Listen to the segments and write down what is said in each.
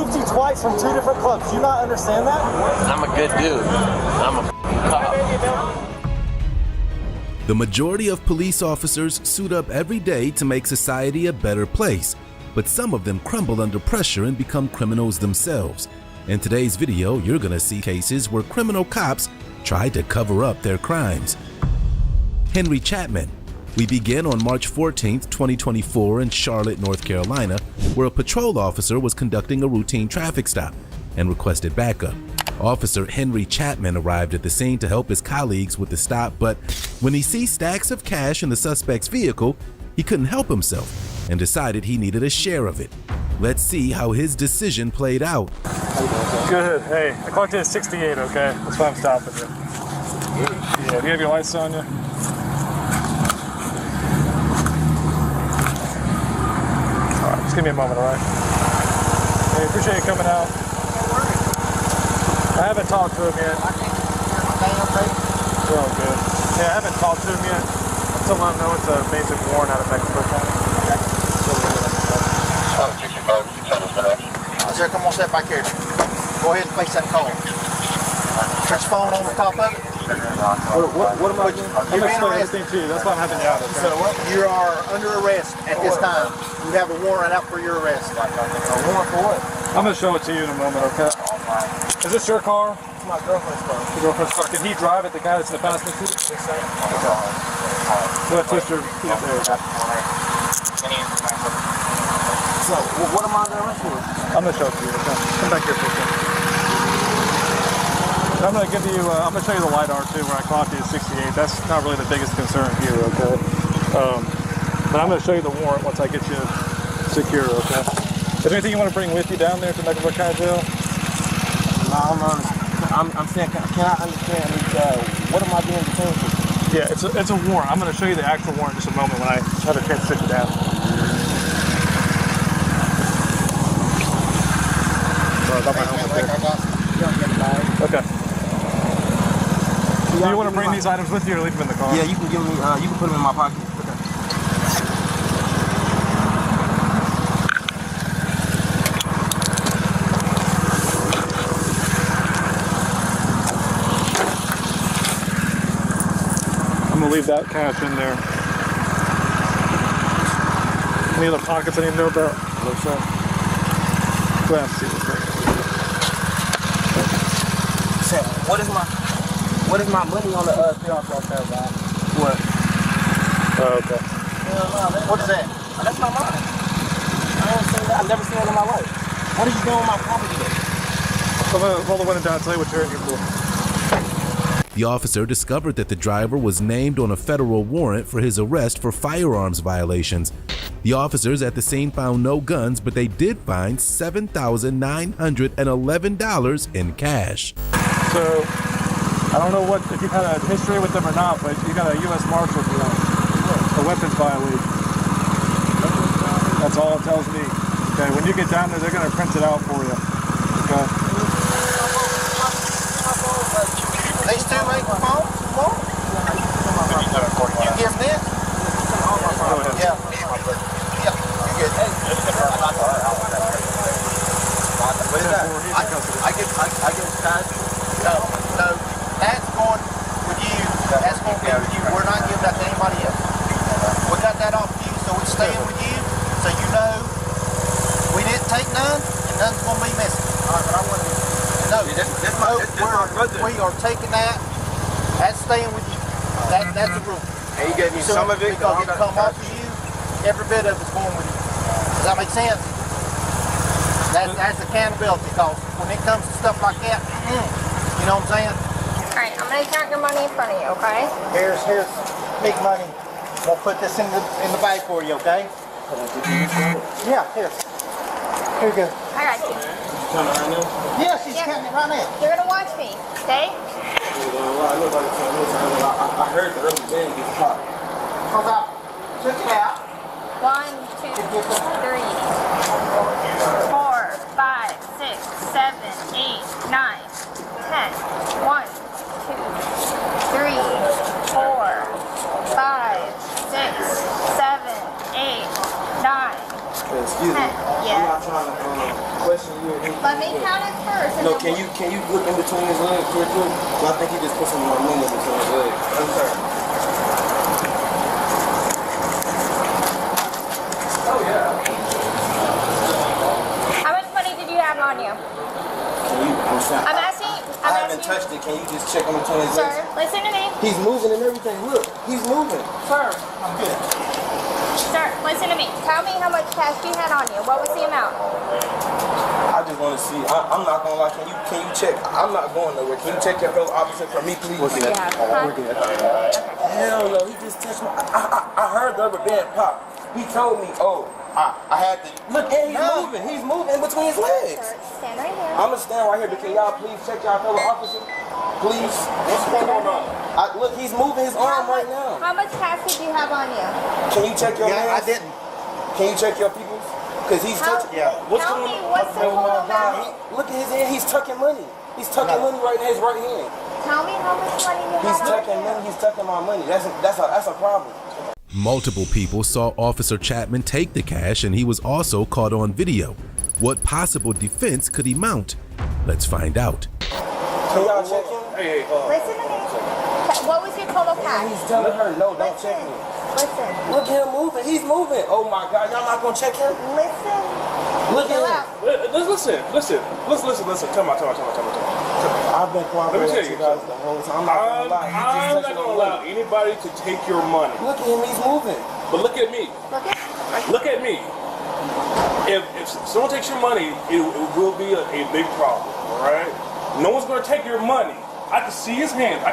booked you twice from 2 different clubs. Do you not understand that? I'm a good dude. I'm a cop. The majority of police officers suit up every day to make society a better place, but some of them crumble under pressure and become criminals themselves. In today's video, you're gonna see cases where criminal cops tried to cover up their crimes. Henry Chapman. We begin on March 14th, 2024 in Charlotte, North Carolina, where a patrol officer was conducting a routine traffic stop and requested backup. Officer Henry Chapman arrived at the scene to help his colleagues with the stop, but when he sees stacks of cash in the suspect's vehicle, he couldn't help himself and decided he needed a share of it. Let's see how his decision played out. Good. Hey, I clocked in at 68, okay? That's why I'm stopping you. Yeah, do you have your lights on you? Alright, just give me a moment, alright? Hey, appreciate you coming out. I haven't talked to him yet. Oh, good. Yeah, I haven't talked to him yet. Until I know it's a basic warrant out of Mexico County. Sir, come on, step back here. Go ahead and place that call. Put your phone on the top of it. What am I doing? I'm explaining everything to you. That's why I'm having you out. Okay? So you are under arrest at this time. You have a warrant out for your arrest. A warrant for what? I'm going to show it to you in a moment, okay? Is this your car? It's my girlfriend's car. Your girlfriend's car. Did he drive it, the guy that's in the passenger seat? Yes, sir. Go ahead, twist your feet up there. So, what am I under arrest for? I'm going to show it to you, okay? Come back here for a second. I'm going to give you, I'm going to show you the LiDAR too, where I clocked you at 68. That's not really the biggest concern here, okay? But I'm going to show you the warrant once I get you secure, okay? Is there anything you want to bring with you down there to Mexico County Jail? No, I'm saying, can I understand what am I being detained for? Yeah, it's a warrant. I'm going to show you the actual warrant in just a moment when I have a chance to sit you down. Sorry about my helmet there. Okay. Do you want to bring these items with you or leave them in the car? Yeah, you can give me. You can put them in my pocket. Okay. I'm gonna leave that cash in there. Any other pockets I need to know about? No, sir. Go ahead and see what's there. So, what is my money on the PR profile, guy? What? Oh, okay. What is that? That's not mine. I don't see that. I've never seen it in my life. What are you doing with my property then? I'm gonna roll the window down and tell you what you're in here for. The officer discovered that the driver was named on a federal warrant for his arrest for firearms violations. The officers at the scene found no guns, but they did find $7,911 in cash. So, I don't know if you've had a history with them or not, but you got a U.S. Marshal for a weapons violation. That's all it tells me. Okay, when you get down there, they're going to print it out for you. Okay. These two make the phone? You give them this? Yeah. Yeah, you good. What is that? I get cash. No, that's going with you. That's going to be with you. We're not giving that to anybody else. We got that off you, so it's staying with you. So you know we didn't take none, and none's going to be missing. All right, but I want to. No, we are taking that. That's staying with you. That's the rule. And you gave me So some of it? Because it come off of you, every bit of it's going with you. Does that make sense? That's accountability, because when it comes to stuff like that, you know what I'm saying? Alright, I'm gonna count your money in front of you, okay? Here's big money. We'll put this in the bag for you, okay? Yeah, here. Here you go. I got you. Yeah, she's counting it right now. You're gonna watch me, okay? I heard the early band get caught. Hold up. Check it out. 1, 2, 3, 4, 5, 6, 7, 8, 9, 10. 1, 2, 3, 4, 5, 6, 7, 8, 9, Excuse me. 10. Yes. I'm not trying to question you or anything. Let me count it first. And No, then can you look in between his legs real quick? I think he just put some more money in between his legs. I'm sorry. Oh yeah. How much money did you have on you? I'm asking. I haven't touched it. Can you just check in between his Sir, legs? listen to me. He's moving and everything. Look, he's moving. Sir, I'm good. Sir, listen to me. Tell me how much cash you had on you. What was the amount? I just want to see. I'm not gonna lie. Can you check? I'm not going nowhere. Can you check your fellow officer for me, please? Yeah. Huh? Hell no. He just touched my. I heard the rubber band pop. He told me, oh, I had to look. And he's moving. He's moving in between his legs. Sir, stand right here. I'm gonna stand right here, but can y'all please check y'all fellow officer? Please. What's going on? Look, he's moving his arm right now. How much cash did you have on you? Can you check your Yeah, I mans? didn't. Can you check your peoples? Because he's touching. What's Tell going me on? what's the Oh total my God. amount. Look at his hand. He's tucking money. He's tucking money right in his right hand. Tell me how much money you He's had on tucking you. money. He's tucking my money. That's a problem. Multiple people saw Officer Chapman take the cash, and he was also caught on video. What possible defense could he mount? Let's find out. Can y'all check him? Hey, Listen to me. What was your total cash? He's telling her no. Don't Listen. check me. Listen. Look at him moving. He's moving. Oh my God. Y'all not gonna check him? Listen. Look Chill at out. him. listen. Come on. I've been cooperating with you guys the whole time. I'm not gonna lie. He's I'm just not touching gonna my allow money. anybody to take your money. Look at him. He's moving. But look at me. Look at. Look at me. If someone takes your money, it will be a big problem. All right. No one's gonna take your money. I can see his hand. I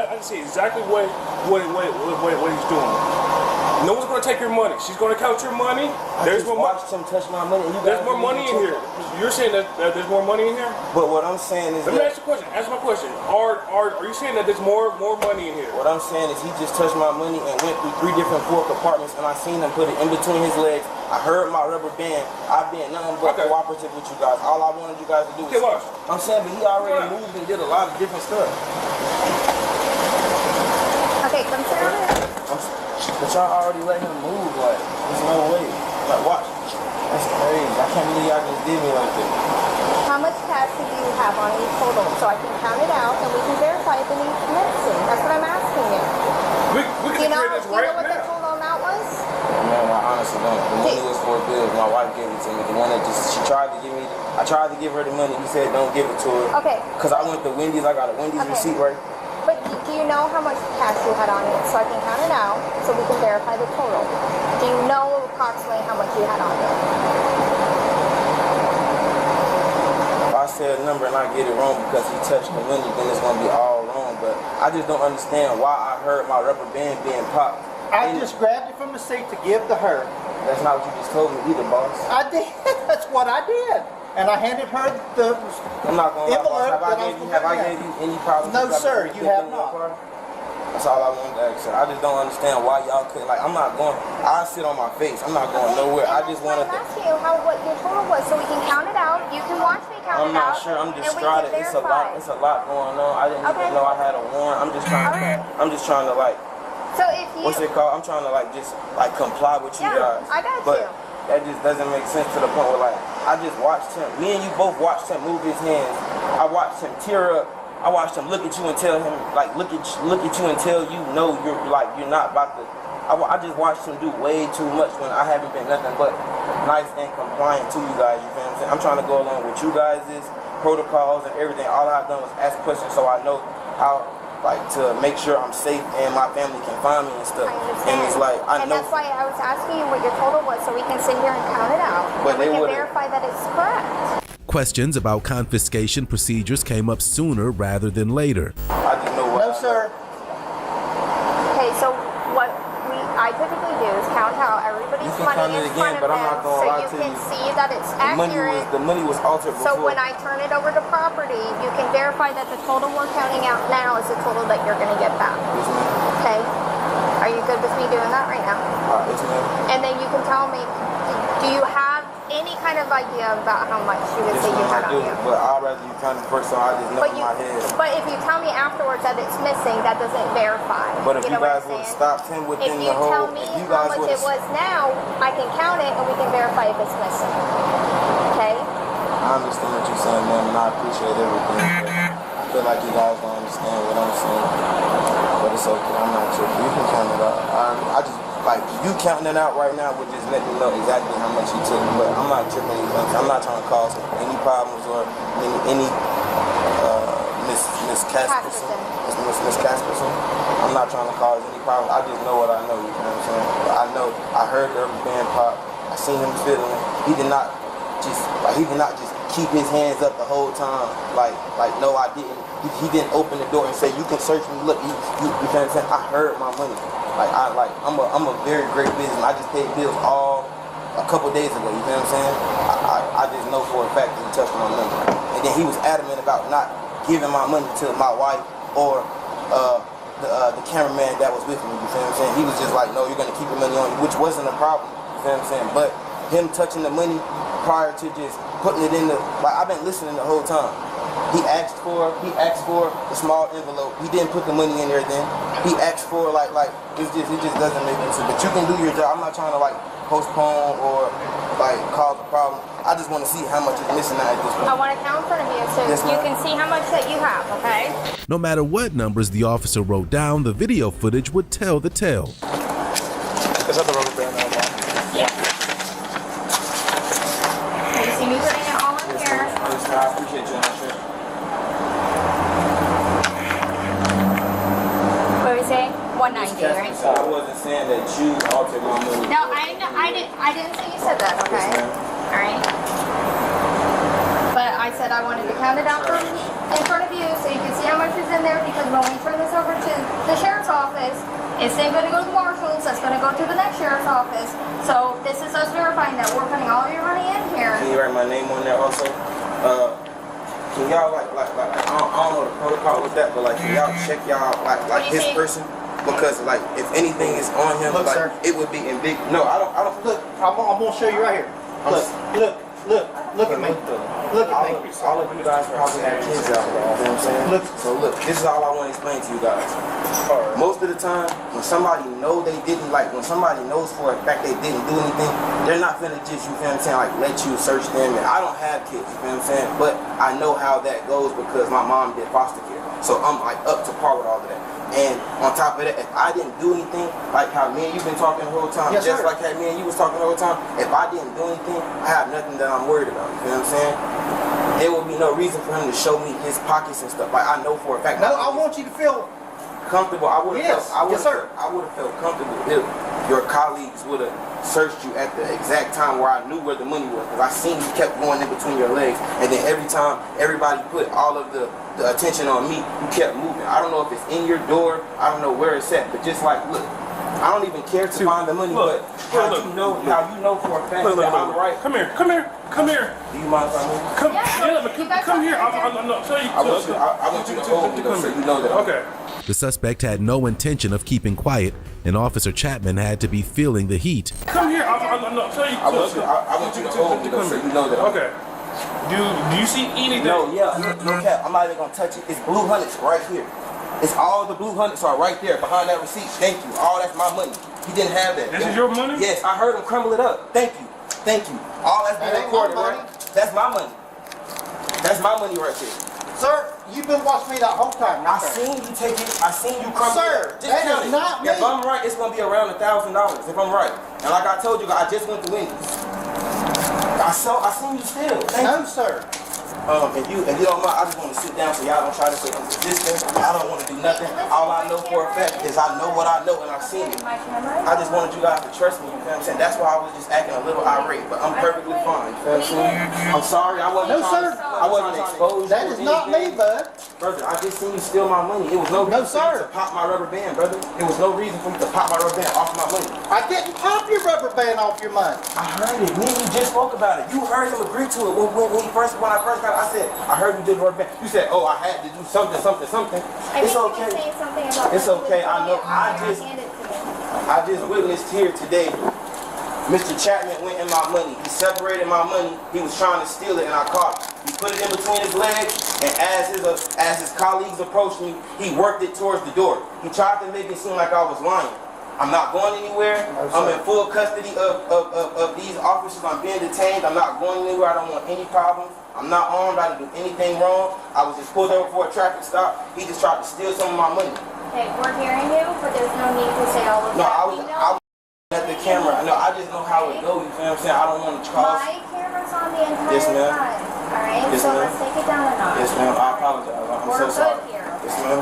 can see exactly what he's doing. No one's gonna take your money. She's gonna count your money. There's more watched him touch my money. And you There's guys more didn't money even in here. check You're saying that there's more money in here? it. But what I'm saying is Let me that ask you a question. Answer my question. Are you saying that there's more money in here? what I'm saying is he just touched my money and went through 3 different floor compartments, and I seen him put it in between his legs. I heard my rubber band. I've been nothing but cooperative with you guys. All I wanted you guys to do was. Okay, watch. I'm saying, but he already moved and did a lot of different stuff. Okay, come sit over here. But y'all already let him move. Like, there's no way. Like, watch. That's crazy. I can't believe y'all just did me like that. How much cash did you have on you total so I can count it out and we can verify if it needs medicine? That's what I'm asking you. We Do can you know, create this do you right know what the now. total amount was? Man, I honestly don't. The money was for bills. My wife gave it to me. The one that she tried to give me. I tried to give her the money. He said, don't give it to her. Okay. Because I went to Wendy's. I got a Wendy's receipt right. But do you know how much cash you had on it so I can count it out so we can verify the total? Do you know approximately how much you had on it? If I say a number and I get it wrong because he touched the money, then it's going to be all wrong. But I just don't understand why I heard my rubber band being popped. I just grabbed it from the seat to give to her. That's not what you just told me either, boss. I did. That's what I did. And I handed her the I'm not going to lie, envelope boss. that Have I gave you any problems? No, sir, you have in your not. car? That's all I wanted to ask, sir. I just don't understand why y'all couldn't. Like, I'm not going. I sit on my face. I'm not going nowhere. I just wanted I'm to. asking you what your total was so we can count it out. You can watch me count I'm it out. not sure. I'm and we can distraught. It's a lot. verify. It's a lot going on. I didn't Okay. even know I had a warrant. I'm just trying. Alright. I'm just trying to like. So if you... What's it called? I'm trying to like just like comply with you Yeah, guys. I got but you. that just doesn't make sense to the point where like I just watched him. Me and you both watched him move his hands. I watched him tear up. I watched him look at you and tell him like look at you and tell you no, you're not about to. I just watched him do way too much when I haven't been nothing but nice and compliant to you guys. You feel what I'm saying? I'm trying to go along with you guys' protocols and everything. All I've done was ask questions so I know how. Like to make sure I'm safe and my family can find me and stuff. I understand. And it's like I and know. that's why I was asking you what your total was so we can sit here and count it out. But and they we can would've- verify that it's correct. Questions about confiscation procedures came up sooner rather than later. I just know what. No, sir. Okay, so what I typically do is count out everybody's You can money count it in again, front but of I'm them not gonna so lie you to can you. see that it's accurate. The money was altered before. So when I turn it over to property, you can verify that the total we're counting out now is the total that you're going to get back. Yes, ma'am. Okay? Are you good with me doing that right now? Yes, ma'am. And then you can tell me, do you have any kind kind of idea about how much you would say you had on you. But I'd rather you kind of first, so I just know in my head. But if you tell me afterwards that it's missing, that doesn't verify. But if you know guys what would I'm have saying? stopped him within the whole, If you tell me how much it was now, I can count it and we can verify if it's missing. Okay? I understand what you're saying, man, and I appreciate everything. I feel like you guys don't understand what I'm saying. But it's okay, I'm not tripping. You can count it out. I just, like, you counting it out right now would just let me know exactly how much you took. But I'm not tripping anything. I'm not trying to cause any problems or any Miss Casperson. Miss Casperson. I'm not trying to cause any problems. I just know what I know, you know what I'm saying? I know, I heard the rubber band pop. I seen him fiddling. He did not just keep his hands up the whole time. Like no, I didn't. He didn't open the door and say, you can search me. Look, you know what I'm saying? I heard my money. I'm a very great businessman. I just paid bills a couple days ago. You know what I'm saying? I just know for a fact that he touched my money. And then he was adamant about not giving my money to my wife or the cameraman that was with me. You know what I'm saying? He was just like, no, you're gonna keep your money on you, which wasn't a problem. You know what I'm saying? But him touching the money prior to just putting it in the, like, I've been listening the whole time. He asked for a small envelope. He didn't put the money in there then. He asked for it just doesn't make sense. But you can do your job. I'm not trying to like postpone or like cause a problem. I just want to see how much is missing out at this point. I want to count in front of you so you can see how much that you have, okay? No matter what numbers the officer wrote down, the video footage would tell the tale. Is that the rubber band? Yeah. You see me putting it all in here. I appreciate you. What are we saying? 190, right? I wasn't saying that you altered my money. No, I didn't say you said that, okay? All right. But I said I wanted to count it out in front of you so you can see how much is in there, because when we turn this over to the sheriff's office, it's then going to go to the marshals, that's going to go to the next sheriff's office. So this is us verifying that we're putting all your money in here. Can you write my name on there also? Can y'all like I don't know the protocol with that, but like can y'all check y'all like his person? Because like if anything is on him, look, like sir. it would be in big. No, I don't. Look, I'm gonna show you right here. Look at me. Look at me. All of you guys probably have kids out there. You know what I'm saying? Look. So look, this is all I want to explain to you guys. Most of the time, when somebody know they didn't, like when somebody knows for a fact they didn't do anything, they're not gonna just, you know what I'm saying, like let you search them. And I don't have kids, you know what I'm saying? But I know how that goes because my mom did foster care. So I'm like up to par with all of that. And on top of that, if I didn't do anything, like how me and you've been talking the whole time, yes, just sir. like how me and you was talking the whole time, if I didn't do anything, I have nothing that I'm worried about. You know what I'm saying? There would be no reason for him to show me his pockets and stuff. Like I know for a fact. No, I want you to feel comfortable. I would have yes, felt. yes, sir. I would have felt comfortable if your colleagues would have searched you at the exact time where I knew where the money was, because I seen you kept going in between your legs, and then every time everybody put all of the attention on me, you kept moving. I don't know if it's in your door, I don't know where it's at, but just like, look, I don't even care to find the money, but how you know for a fact that I'm right. Come here. Do you mind if I move? Come here. I'll tell you. I want you to hold me though, so you know that. Okay. The suspect had no intention of keeping quiet, and Officer Chapman had to be feeling the heat. Come here. I'll tell you. I want you to hold me though, so you know that. Okay. Do you see anything? No, no cap. I'm not even gonna touch it. It's blue hundreds right here. It's all the blue hundreds are right there behind that receipt. Thank you. All that's my money. He didn't have that. This is your money? Yes, I heard him crumble it up. Thank you. All that's being recorded, right? That's my money. That's my money right there. Sir, you've been watching me that whole time. I seen you take it. I seen you crumble Sir, it. Just that count is it. not me. If I'm right, it's gonna be around $1,000. If I'm right, and like I told you, I just went to Wendy's. I seen you still. Thank you. No, sir. If you don't mind, I just want to sit down so y'all don't try to say I'm resisting. I don't want to do nothing. All I know for a fact is I know what I know and I've seen it. I just wanted you guys to trust me, you know what I'm saying? That's why I was just acting a little irate, but I'm perfectly fine, you know what I'm saying? I'm sorry, I wasn't trying to expose you. That is not me, bud. Brother, I just seen you steal my money. It was no reason for you to pop my rubber band, brother. It was no reason for you to pop my rubber band off my money. I didn't pop your rubber band off your money. I heard it. Me and you just spoke about it. You heard him agree to it when I first got it. I said, I heard you did the rubber band. You said, oh, I had to do something. It's okay. It's okay. I know. I just witnessed here today Mr. Chapman went in my money. He separated my money. He was trying to steal it, and I caught him. He put it in between his legs, and as his colleagues approached me, he worked it towards the door. He tried to make it seem like I was lying. I'm not going anywhere. I'm in full custody of these officers. I'm being detained. I'm not going anywhere. I don't want any problems. I'm not armed. I didn't do anything wrong. I was just pulled over for a traffic stop. He just tried to steal some of my money. Okay, we're hearing you, but there's no need to say all of No, that. I was at the camera. No, I just know how it goes. You feel what I'm saying? I don't want to cause. My camera's on the entire Yes, ma'am. time. All right, Yes, so ma'am. let's take it down a notch. Yes, ma'am. I apologize. I'm We're so sorry. good here. Yes, ma'am.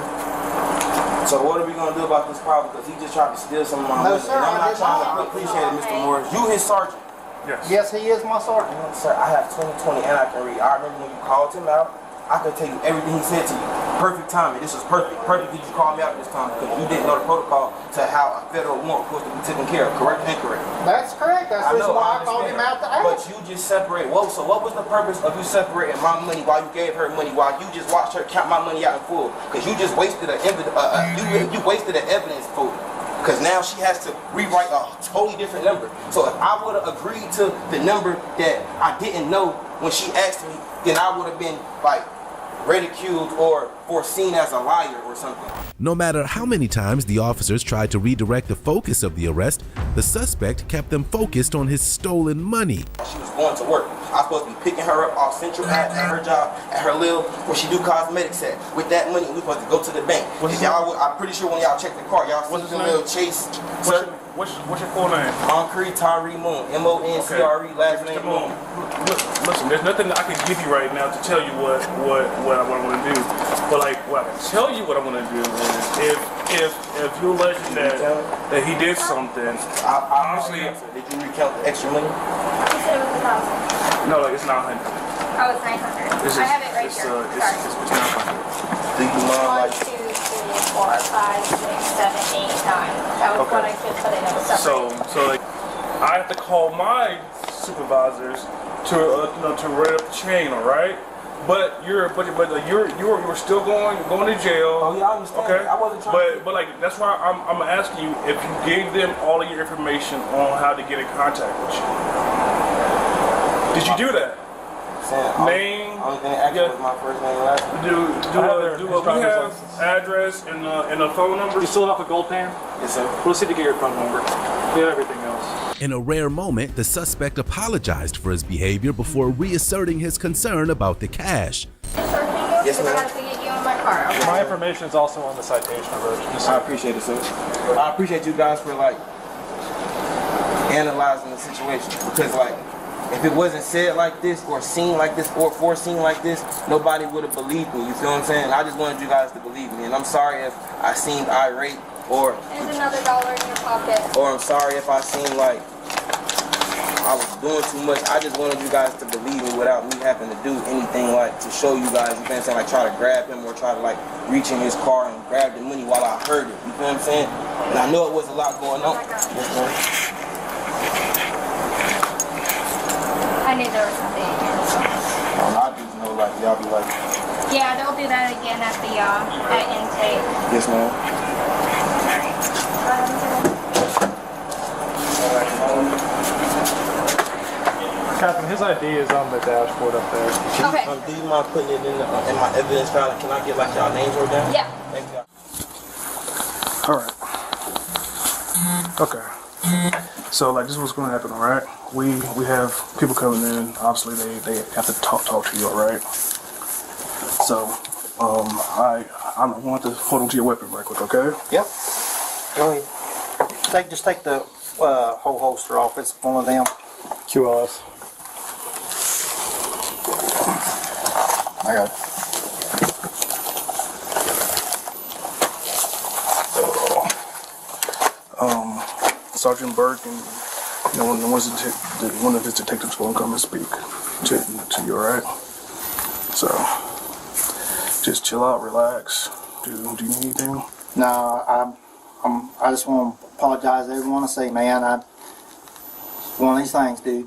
So what are we gonna do about this problem? Because he just tried to steal some of my money. sir, And I'm I not did trying not. to appreciate it, Mr. Morris. You his sergeant. Yes. Yes, he is my sergeant. Sir, I have 20/20 and I can read. I remember when you called him out. I could tell you everything he said to you. Perfect timing. This was perfect. Perfect that you called me out this time because you didn't know the protocol to how a federal warrant was supposed to be taken care of. Correct and incorrect? That's correct. That's the reason why I called him out to But ask. you just separate. Whoa, so what was the purpose of you separating my money while you gave her money, while you just watched her count my money out in full? Because you just wasted you wasted an evidence folder. Because now she has to rewrite a totally different number. So if I would have agreed to the number that I didn't know when she asked me, then I would have been like ridiculed or foreseen as a liar or something. No matter how many times the officers tried to redirect the focus of the arrest, the suspect kept them focused on his stolen money. She was going to work. I was supposed to be picking her up off Central at her job, at her little, where she do cosmetics at. With that money, we supposed to go to the bank. If y'all, I'm pretty sure when y'all check the car, y'all see the little Chase. Sir, What's your full name? Concrete Tyree Moon. M-O-N-C-R-E, last name Moon. Listen, there's nothing that I can give you right now to tell you what I want to do. But like, what I can tell you what I want to do is if you allege that he did something, honestly, did you recount the extra money? You said it was 1,000. no, like it's 900. Oh, it's 900. This I have it right it's, here. It's 900. Do you mind 1, like 2, 3, 4, 5, 6, 7, 8, 9. That was what I just put in. It was separate. So like, I have to call my supervisors to run up the chain, all right? But you're still going to jail. Oh yeah, I understand. Okay. I wasn't trying But like that's why I'm asking you if you gave them all of your information on how to get in contact with you. Did you do that? Name. Only thing I asked was my first name and last name. We have address and a phone number. You still have a gold pan? Yes, sir. We'll see to get your phone number. We have everything else. In a rare moment, the suspect apologized for his behavior before reasserting his concern about the cash. Yes, ma'am. I have to get you in my car, okay? My information is also on the citation version. I appreciate it, sir. I appreciate you guys for like analyzing the situation because like if it wasn't said like this or seen like this or foreseen like this, nobody would have believed me. You feel what I'm saying? I just wanted you guys to believe me, and I'm sorry if I seemed irate or There's another $1 in your pocket. or I'm sorry if I seemed like I was doing too much. I just wanted you guys to believe me without me having to do anything like to show you guys, you feel what I'm saying, like try to grab him or try to like reach in his car and grab the money while I heard it. You feel what I'm saying? And I know it was a lot going on. Yes, ma'am. I knew there was something in here. I just know like y'all be like, Yeah, they'll do that again at the at intake. yes, ma'am. Captain, his ID is on the dashboard up there. Okay. Do you mind putting it in my evidence file? Can I get like y'all names wrote down? Yeah. Thank you. All right. Okay. So like this is what's going to happen, all right? We have people coming in. Obviously, they have to talk to you, all right? So I want to hold on to your weapon right quick, okay? Yep. Go ahead. Just take the whole holster off. It's one of them. QLS. I got it. Sergeant Burke and one of his detectives will come and speak to you, all right? So just chill out, relax. Do you need anything? No, I just want to apologize to everyone and say, man, one of these things, dude.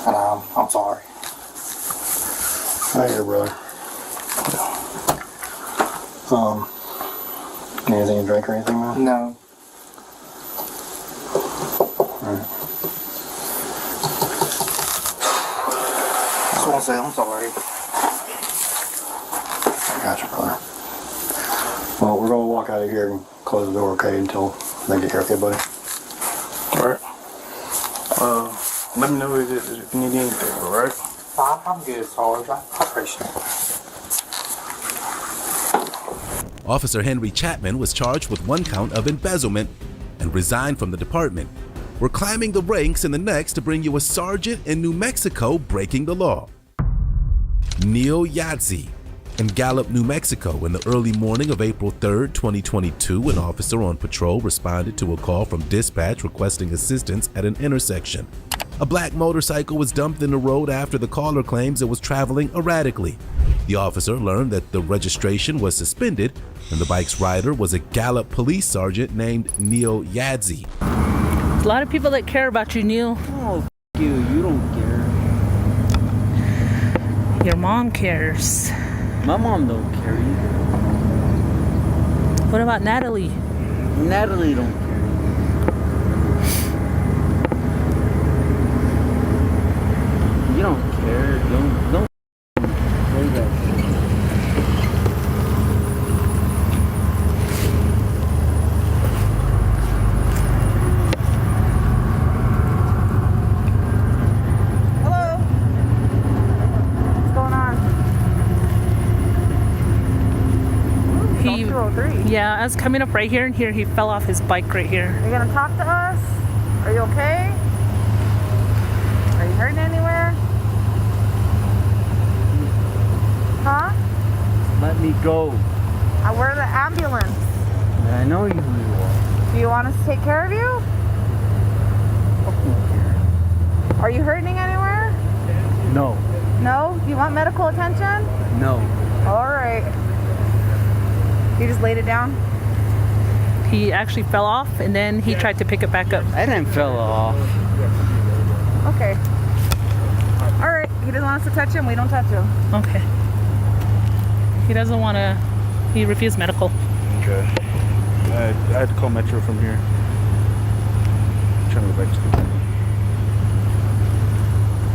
And I'm sorry. Hi, here, brother. Anything to drink or anything, man? No. say I'm sorry. I got you, brother. Well, we're gonna walk out of here and close the door, okay, until they get here, okay, buddy? Alright. Let me know if you need anything, alright? I'm good, Sarge. I appreciate it. Officer Henry Chapman was charged with 1 count of embezzlement and resigned from the department. We're climbing the ranks in the next to bring you a sergeant in New Mexico breaking the law. Neil Yadzi. In Gallup, New Mexico, in the early morning of April 3rd, 2022, an officer on patrol responded to a call from dispatch requesting assistance at an intersection. A black motorcycle was dumped in the road after the caller claims it was traveling erratically. The officer learned that the registration was suspended and the bike's rider was a Gallup police sergeant named Neil Yadzi. A lot of people that care about you, Neil. Oh, you don't care. Your mom cares. My mom don't care either. What about Natalie? Natalie don't care. You don't care. Don't say that. Hello. What's going on? He, 203. yeah, I was coming up right here, and he fell off his bike right here. Are you gonna talk to us? Are you okay? Are you hurting anywhere? Huh? Let me go. We're the ambulance. I know you will. Do you want us to take care of you? Are you hurting anywhere? No. No? Do you want medical attention? No. All right. You just laid it down? He actually fell off, and then he tried to pick it back up. I didn't fell off. Okay. All right. He doesn't want us to touch him. We don't touch him. Okay. He doesn't want to. He refused medical. Okay. I had to call Metro from here. I'm trying to go back to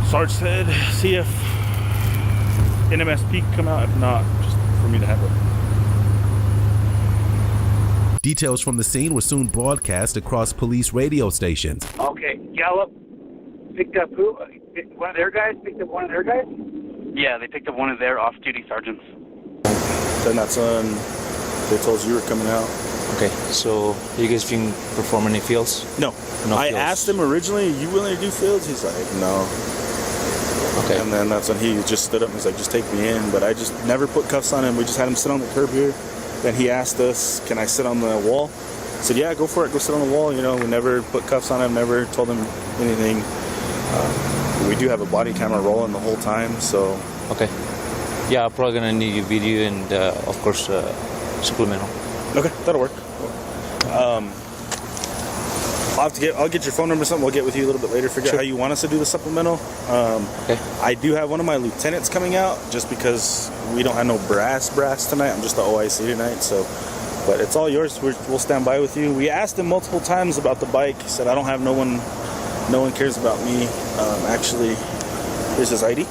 the Sarge said, see if NMSP can come out. If not, just for me to have it. Details from the scene were soon broadcast across police radio stations. Okay, Gallup picked up who? One of their guys? Picked up one of their guys? Yeah, they picked up one of their off-duty sergeants. Then that's when they told you were coming out. Okay, so you guys didn't perform any fields? No. I fields. asked him originally, you willing to do fields? He's like, no. Okay. And then that's when he just stood up and he's like, just take me in. But I just never put cuffs on him. We just had him sit on the curb here. Then he asked us, can I sit on the wall? I said, yeah, go for it. Go sit on the wall. You know, we never put cuffs on him, never told him anything. We do have a body camera rolling the whole time, so. Okay. Yeah, I'm probably going to need your video and, of course, supplemental. Okay, that'll work. I'll get your phone number or something. We'll get with you a little bit later, figure out how you want us to do the supplemental. Okay. I do have one of my lieutenants coming out just because we don't have no brass tonight. I'm just the OIC tonight, so. But it's all yours. We'll stand by with you. We asked him multiple times about the bike. He said, I don't have no one cares about me. Actually, here's his ID,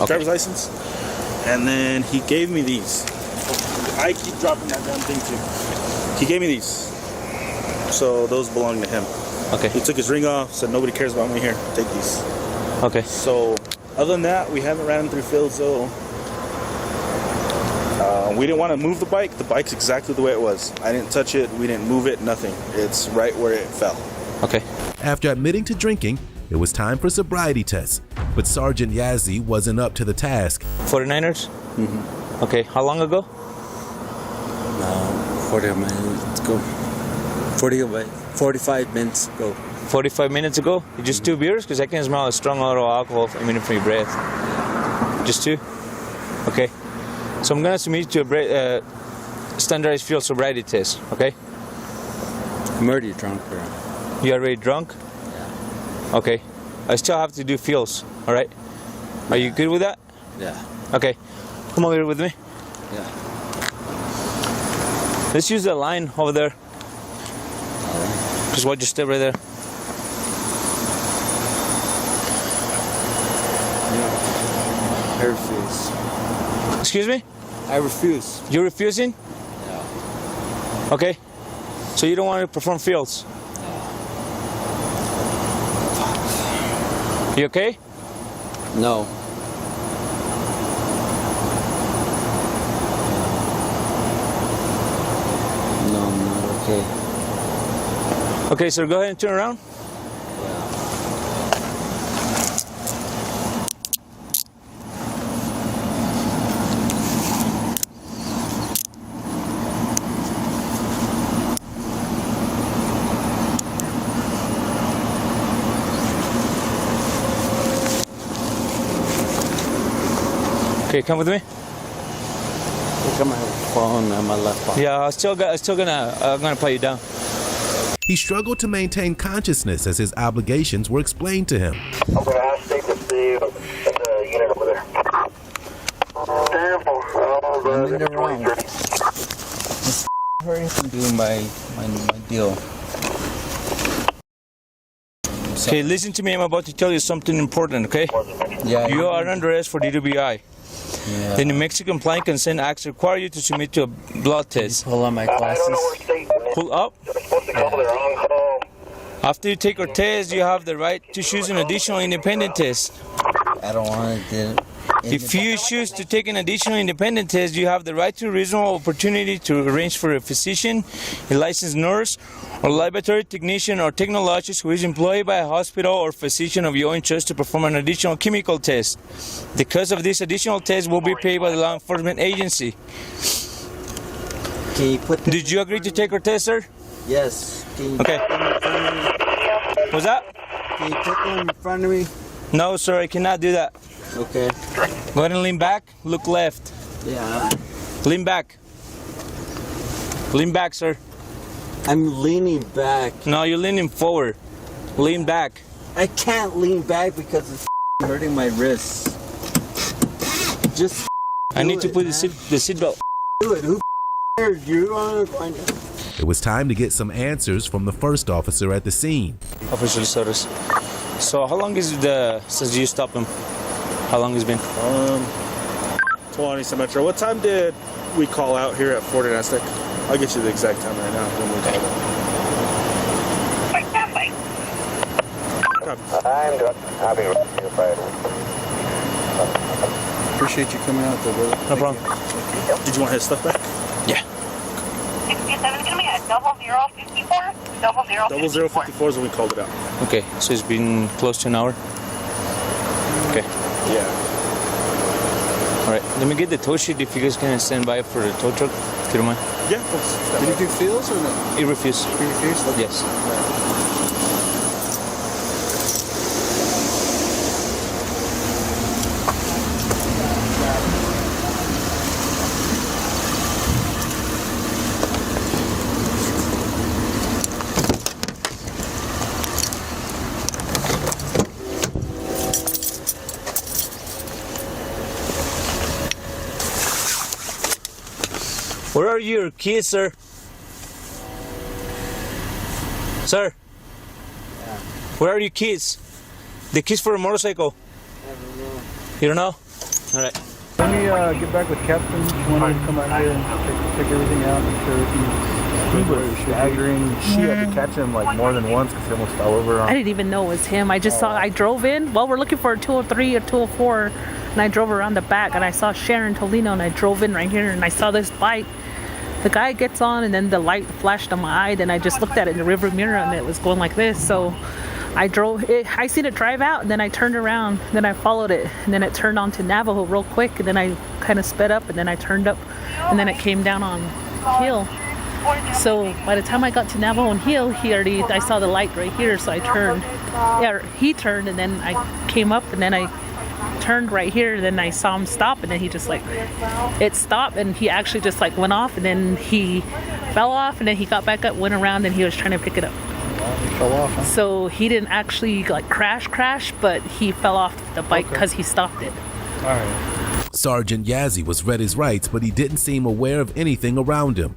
driver's license. And then he gave me these. I keep dropping that damn thing too. He gave me these. So those belong to him. Okay. He took his ring off, said nobody cares about me here. Take these. Okay. So other than that, we haven't ran him through fields though. We didn't want to move the bike. The bike's exactly the way it was. I didn't touch it. We didn't move it. Nothing. It's right where it fell. Okay. After admitting to drinking, it was time for sobriety tests. But Sergeant Yazzie wasn't up to the task. 49ers? Mm-hmm. Okay. How long ago? 45 minutes ago. 45 minutes ago? Just 2 beers? Because I can smell a strong odor of alcohol from your breath. Just 2? Okay. So I'm going to submit you to a standardized field sobriety test, okay? I'm already drunk, bro. You already drunk? Yeah. Okay. I still have to do fields, all right? Are you good with that? Yeah. Okay. Come over here with me. Yeah. Let's use the line over there. Just watch your step right there. I refuse. Excuse me? I refuse. You're refusing? Yeah. Okay. So you don't want to perform fields? You okay? No. No, I'm not okay. Okay, so go ahead and turn around. Okay, come with me. Look at my phone on my left pocket. Yeah, I'm still gonna put you down. He struggled to maintain consciousness as his obligations were explained to him. I'm going to ask Steve to see the unit over there. I'm in the wrong. Hurry up and do my deal. Okay, listen to me. I'm about to tell you something important, okay? Yeah. You are under arrest for DWI. Yeah. The New Mexican Compliant Consent Acts require you to submit to a blood test. Pull on my glasses. Pull up. After you take your test, you have the right to choose an additional independent test. I don't want to do it. If you choose to take an additional independent test, you have the right to a reasonable opportunity to arrange for a physician, a licensed nurse, or laboratory technician or technologist who is employed by a hospital or physician of your interest to perform an additional chemical test. The cost of this additional test will be paid by the law enforcement agency. Can you put Did you agree to take our test, sir? Yes. Can you Okay. put them in front of me? What's that? Can you put them in front of me? No, sir, I cannot do that. Okay. Go ahead and lean back. Look left. Yeah. Lean back. Lean back, sir. I'm leaning back. No, you're leaning forward. Lean back. I can't lean back because it's hurting my wrists. Just I need to it, put man. the seatbelt. Do it. Who cares? You want to find out. It was time to get some answers from the first officer at the scene. Officer Sotos. So how long is it since you stopped him? How long has it been? 20 some extra. What time did we call out here at Fort Anastic? I'll get you the exact time right now when we called out. I'll be right. Appreciate you coming out there, brother. No problem. Did you want his stuff back? Yeah. 67 is going to be at 0054. 0054 is when we called it out. Okay, so it's been close to an hour. Okay. Yeah. All right. Let me get the tow sheet if you guys can stand by for the tow truck, if you don't mind. Yeah, of course. Did you do fields or no? He refused. He refused? Okay. Yes. Where are your keys, sir? Sir? Yeah. Where are your keys? The keys for a motorcycle? I don't know. You don't know? All right. Let me get back with Captain. She wanted to come out here and check everything out, make sure everything was staggering. She had to catch him like more than once because he almost fell over. I didn't even know it was him. I just saw, I drove in. Well, we're looking for a 203 or 204, and I drove around the back, and I saw Sharon Tolino, and I drove in right here, and I saw this bike. The guy gets on, and then the light flashed on my eye. Then I just looked at it in the rearview mirror, and it was going like this. So I drove it. I seen it drive out, and then I turned around. Then I followed it, and then it turned onto Navajo real quick. And then I kind of sped up, and then I turned up, and then it came down on Hill. So by the time I got to Navajo and Hill, I saw the light right here. So I turned. Yeah, he turned, and then I came up, and then I turned right here, and then I saw him stop, and then he just like, it stopped, and he actually just like went off, and then he fell off, and then he got back up, went around, and he was trying to pick it up. He fell off, huh? So he didn't actually like crash, but he fell off the bike because he stopped it. All right. Sergeant Yazzie was read his rights, but he didn't seem aware of anything around him.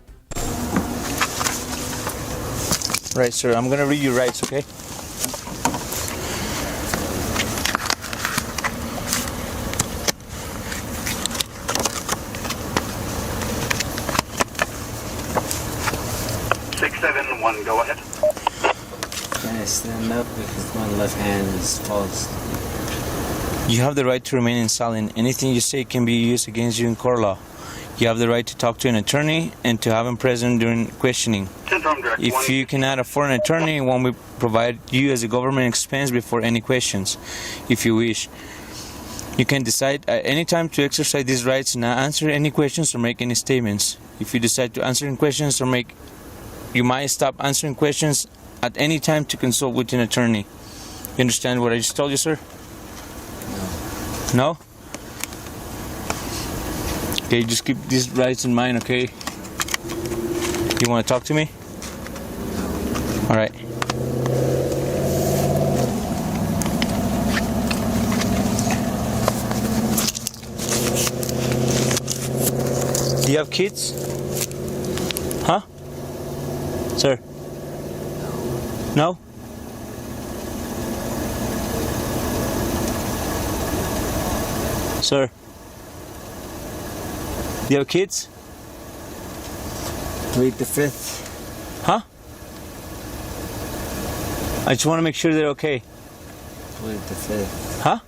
Right, sir. I'm gonna read your rights, okay? up because my left hand is false. You have the right to remain silent. Anything you say can be used against you in court law. You have the right to talk to an attorney and to have him present during questioning. If you cannot afford an attorney, one will provide you as a government expense before any questions, if you wish. You can decide at any time to exercise these rights and not answer any questions or make any statements. If you decide to answer any questions or you might stop answering questions at any time to consult with an attorney. You understand what I just told you, sir? No? Okay, just keep these rights in mind, okay? You want to talk to me? All right. Do you have kids? Huh? Sir? No? Sir? Do you have kids? Plead the fifth. Huh? I just want to make sure they're okay. Plead the fifth. Huh?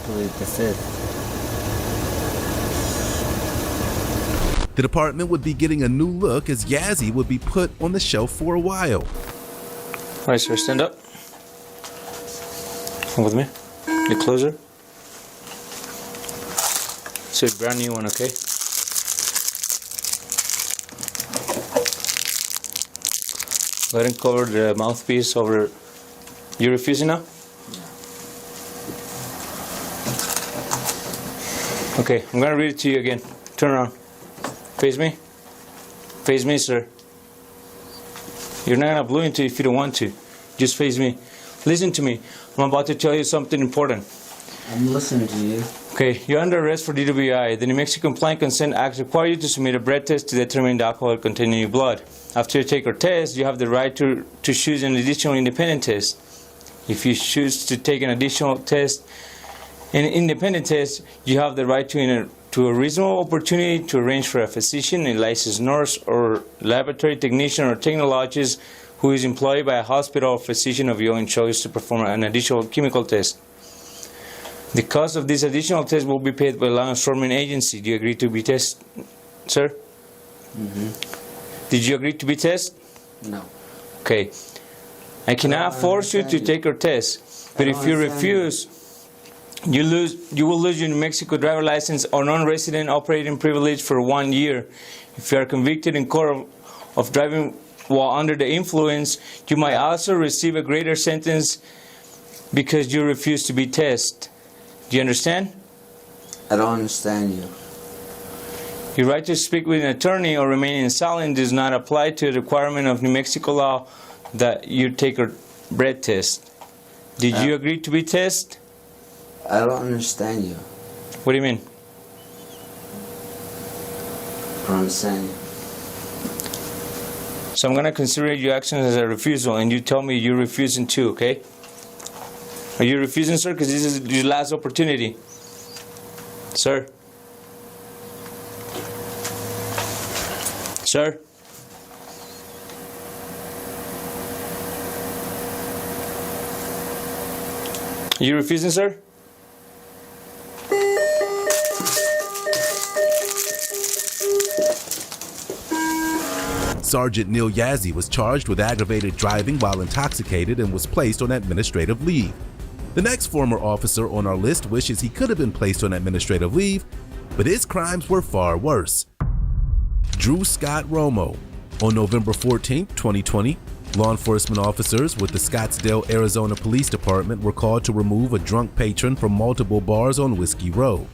Plead the fifth. The department would be getting a new look as Yazzie would be put on the shelf for a while. All right, sir, stand up. Come with me. Get closer. So a brand new one, okay? Go ahead and cover the mouthpiece over. You refusing now? Okay, I'm gonna read it to you again. Turn around. Face me. Face me, sir. You're not gonna blow into it if you don't want to. Just face me. Listen to me. I'm about to tell you something important. I'm listening to you. Okay, you're under arrest for DWI. The New Mexico Compliant Consent Act requires you to submit a breath test to determine the alcohol contained in your blood. After you take your test, you have the right to choose an additional independent test. If you choose to take an additional test, an independent test, you have the right to a reasonable opportunity to arrange for a physician, a licensed nurse, or laboratory technician or technologist who is employed by a hospital or physician of your own choice to perform an additional chemical test. The cost of this additional test will be paid by law enforcement agency. Do you agree to be tested, sir? Mm-hmm. Did you agree to be tested? No. Okay. I cannot force you to take your test, but if you refuse, you will lose your New Mexico driver license or non-resident operating privilege for 1 year. If you are convicted in court of driving while under the influence, you might also receive a greater sentence because you refuse to be tested. Do you understand? I don't understand you. Your right to speak with an attorney or remain silent does not apply to the requirement of New Mexico law that you take a breath test. Did you agree to be tested? I don't understand you. What do you mean? I don't understand you. So I'm going to consider your actions as a refusal, and you tell me you're refusing too, okay? Are you refusing, sir? Because this is your last opportunity. Sir? Sir? Are you refusing, sir? Sergeant Neil Yazzie was charged with aggravated driving while intoxicated and was placed on administrative leave. The next former officer on our list wishes he could have been placed on administrative leave, but his crimes were far worse. Drew Scott Romo. On November 14, 2020, law enforcement officers with the Scottsdale, Arizona Police Department were called to remove a drunk patron from multiple bars on Whiskey Row.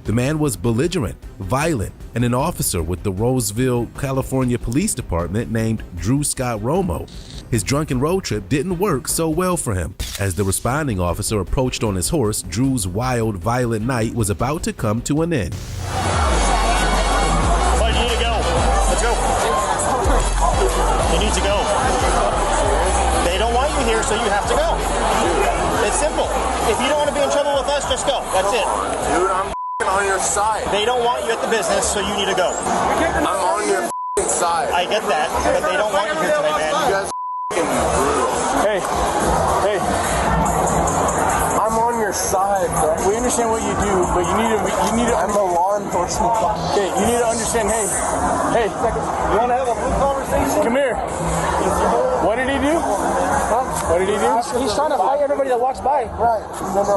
The man was belligerent, violent, and an officer with the Roseville, California Police Department named Drew Scott Romo. His drunken road trip didn't work so well for him. As the responding officer approached on his horse, Drew's wild, violent night was about to come to an end. But you need to go. Let's go. You need to go. They don't want you here, so you have to go. It's simple. If you don't want to be in trouble with us, just go. That's it. Dude, I'm on your side. They don't want you at the business, so you need to go. I'm on your side. I get that, but they don't want you here today, man. You guys are brutal. Hey. I'm on your side, bro. We understand what you do, but you need to. I'm a law enforcement. Okay, you need to understand. Hey. You want to have a full conversation? Come here. What did he do? Huh? What did he do? He's trying to fight everybody that walks by. Right.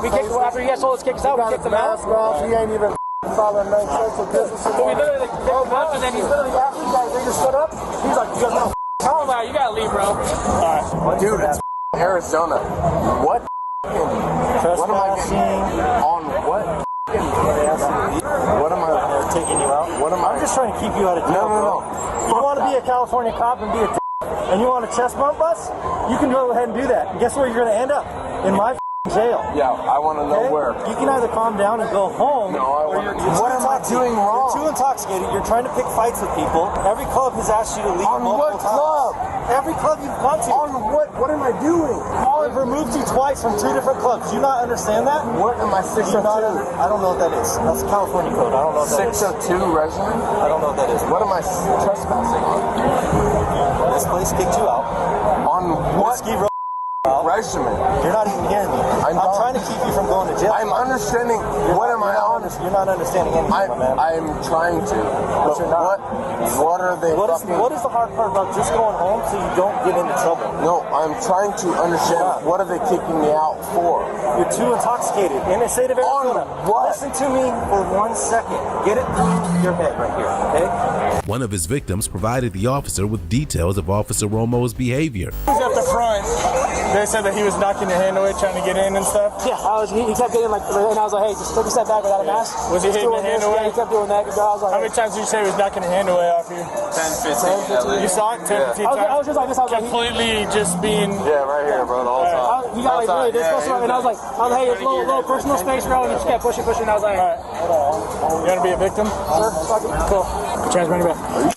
We kicked, after he got told us kick us out, we kicked him out. He ain't even following no social business. So we literally kicked him out, and then he's literally after you guys, they just stood up. He's like, you guys want to tell him out? You gotta leave, bro. Alright. Dude, it's Arizona. What am I seeing on what? What am I taking you out? What am I? I'm just trying to keep you out of jail. No. You want to be a California cop and be a and you want a chest bump us? You can go ahead and do that. And guess where you're going to end up? In my jail. Yeah, I want to know where. You can either calm down and go home. No, I want to. What am I doing wrong? You're too intoxicated. You're trying to pick fights with people. Every club has asked you to leave multiple times. Club? Every club you've gone to. On what? What am I doing? I've removed you twice from 2 different clubs. Do you not understand that? What am I 602? I don't know what that is. That's California code. I don't know what that is. 602 resident? I don't know what that is. What am I trespassing on? This place kicked you out. On what? Regimen. You're not even hearing me. I'm trying to keep you from going to jail. I'm understanding. What am I on? You're not understanding anything, my man. I'm trying to. But you're not. What are they What is the hard part about just going home so you don't get into trouble? No, I'm trying to understand. What are they kicking me out for? You're too intoxicated. In the state of Arizona. What? Listen to me for 1 second. Get it through your head right here, okay? One of his victims provided the officer with details of Officer Romo's behavior. He was at the front. They said that he was knocking your hand away, trying to get in and stuff. Yeah, he kept getting like, and I was like, hey, just take a step back without a mask. Was he hitting your hand away? Yeah, he kept doing that. I was like, how many times did you say he was knocking your hand away off you? 10, 15. You saw it 10, 15 times? I was just like this. I was completely just being... Yeah, right here, bro, the whole time. He got like really this close to me, and I was like, hey, it's a little personal space, bro, and he just kept pushing, and I was like, all right, hold on. You want to be a victim? Sure, fuck it. Cool. Put your hands behind your back.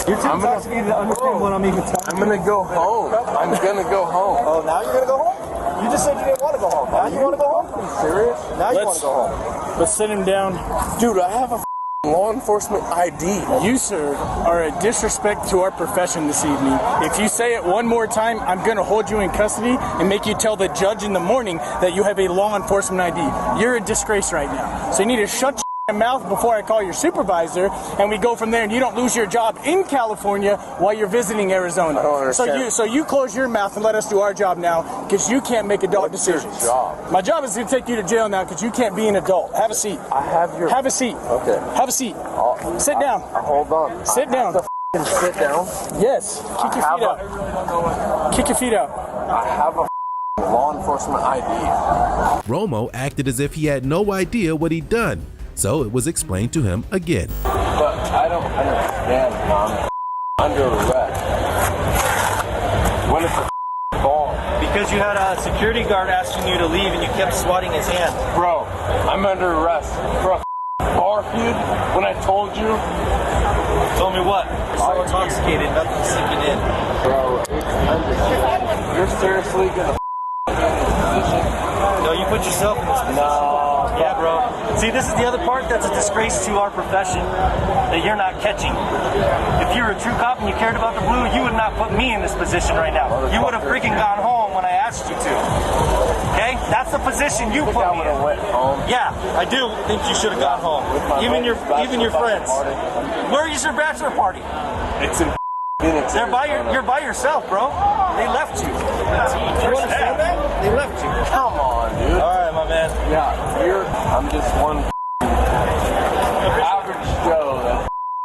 You're too intoxicated to understand what I'm even telling you. I'm gonna go home. I'm gonna go home. Oh, now you're gonna go home? You just said you didn't want to go home. Now you want to go home? Are you serious? Now you want to go home. Let's sit him down. Dude, I have a law enforcement ID. You, sir, are a disrespect to our profession this evening. If you say it one more time, I'm going to hold you in custody and make you tell the judge in the morning that you have a law enforcement ID. You're a disgrace right now. So you need to shut your mouth before I call your supervisor, and we go from there, and you don't lose your job in California while you're visiting Arizona. I don't understand. So you close your mouth and let us do our job now, because you can't make adult decisions. What's your job? My job is to take you to jail now, because you can't be an adult. Have a seat. I have your... Have a seat. Okay. Have a seat. Sit down. Hold on. Sit down. Sit down? Yes. Kick your feet out. Kick your feet out. I have a law enforcement ID. Romo acted as if he had no idea what he'd done, so it was explained to him again. But I don't understand, Mom. Under arrest. What is the ball? Because you had a security guard asking you to leave and you kept swatting his hand. Bro, I'm under arrest for a bar feud when I told you. Told me what? You're so intoxicated, nothing's sinking in. Bro, you're seriously gonna No, you put yourself in this position. No. Yeah, bro. See, this is the other part that's a disgrace to our profession that you're not catching. If you were a true cop and you cared about the blue, you would not put me in this position right now. You would have freaking gone home when I asked you to. Okay? That's the position you put me in. Went home. Yeah, I do think you should have gone home. Even your friends. Where is your bachelor party? It's in Phoenix. You're by yourself, bro. They left you. You understand that? They left you. Come on, dude. All right, my man. Yeah, I'm just one average Joe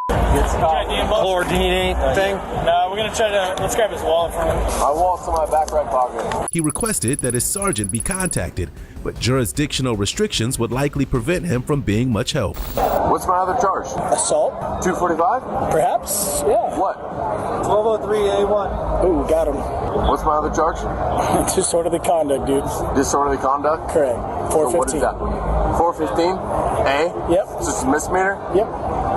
that gets caught. Or do you need anything? No, we're gonna try to. Let's grab his wallet from him. My wallet's in my back right pocket. He requested that his sergeant be contacted, but jurisdictional restrictions would likely prevent him from being much help. What's my other charge? Assault? 245? Perhaps? Yeah. What? 1203A1. Ooh, got him. What's my other charge? Disorderly conduct, dude. Disorderly conduct? Correct. 415. So what is that? 415? A? Yep. So it's a misdemeanor? Yep.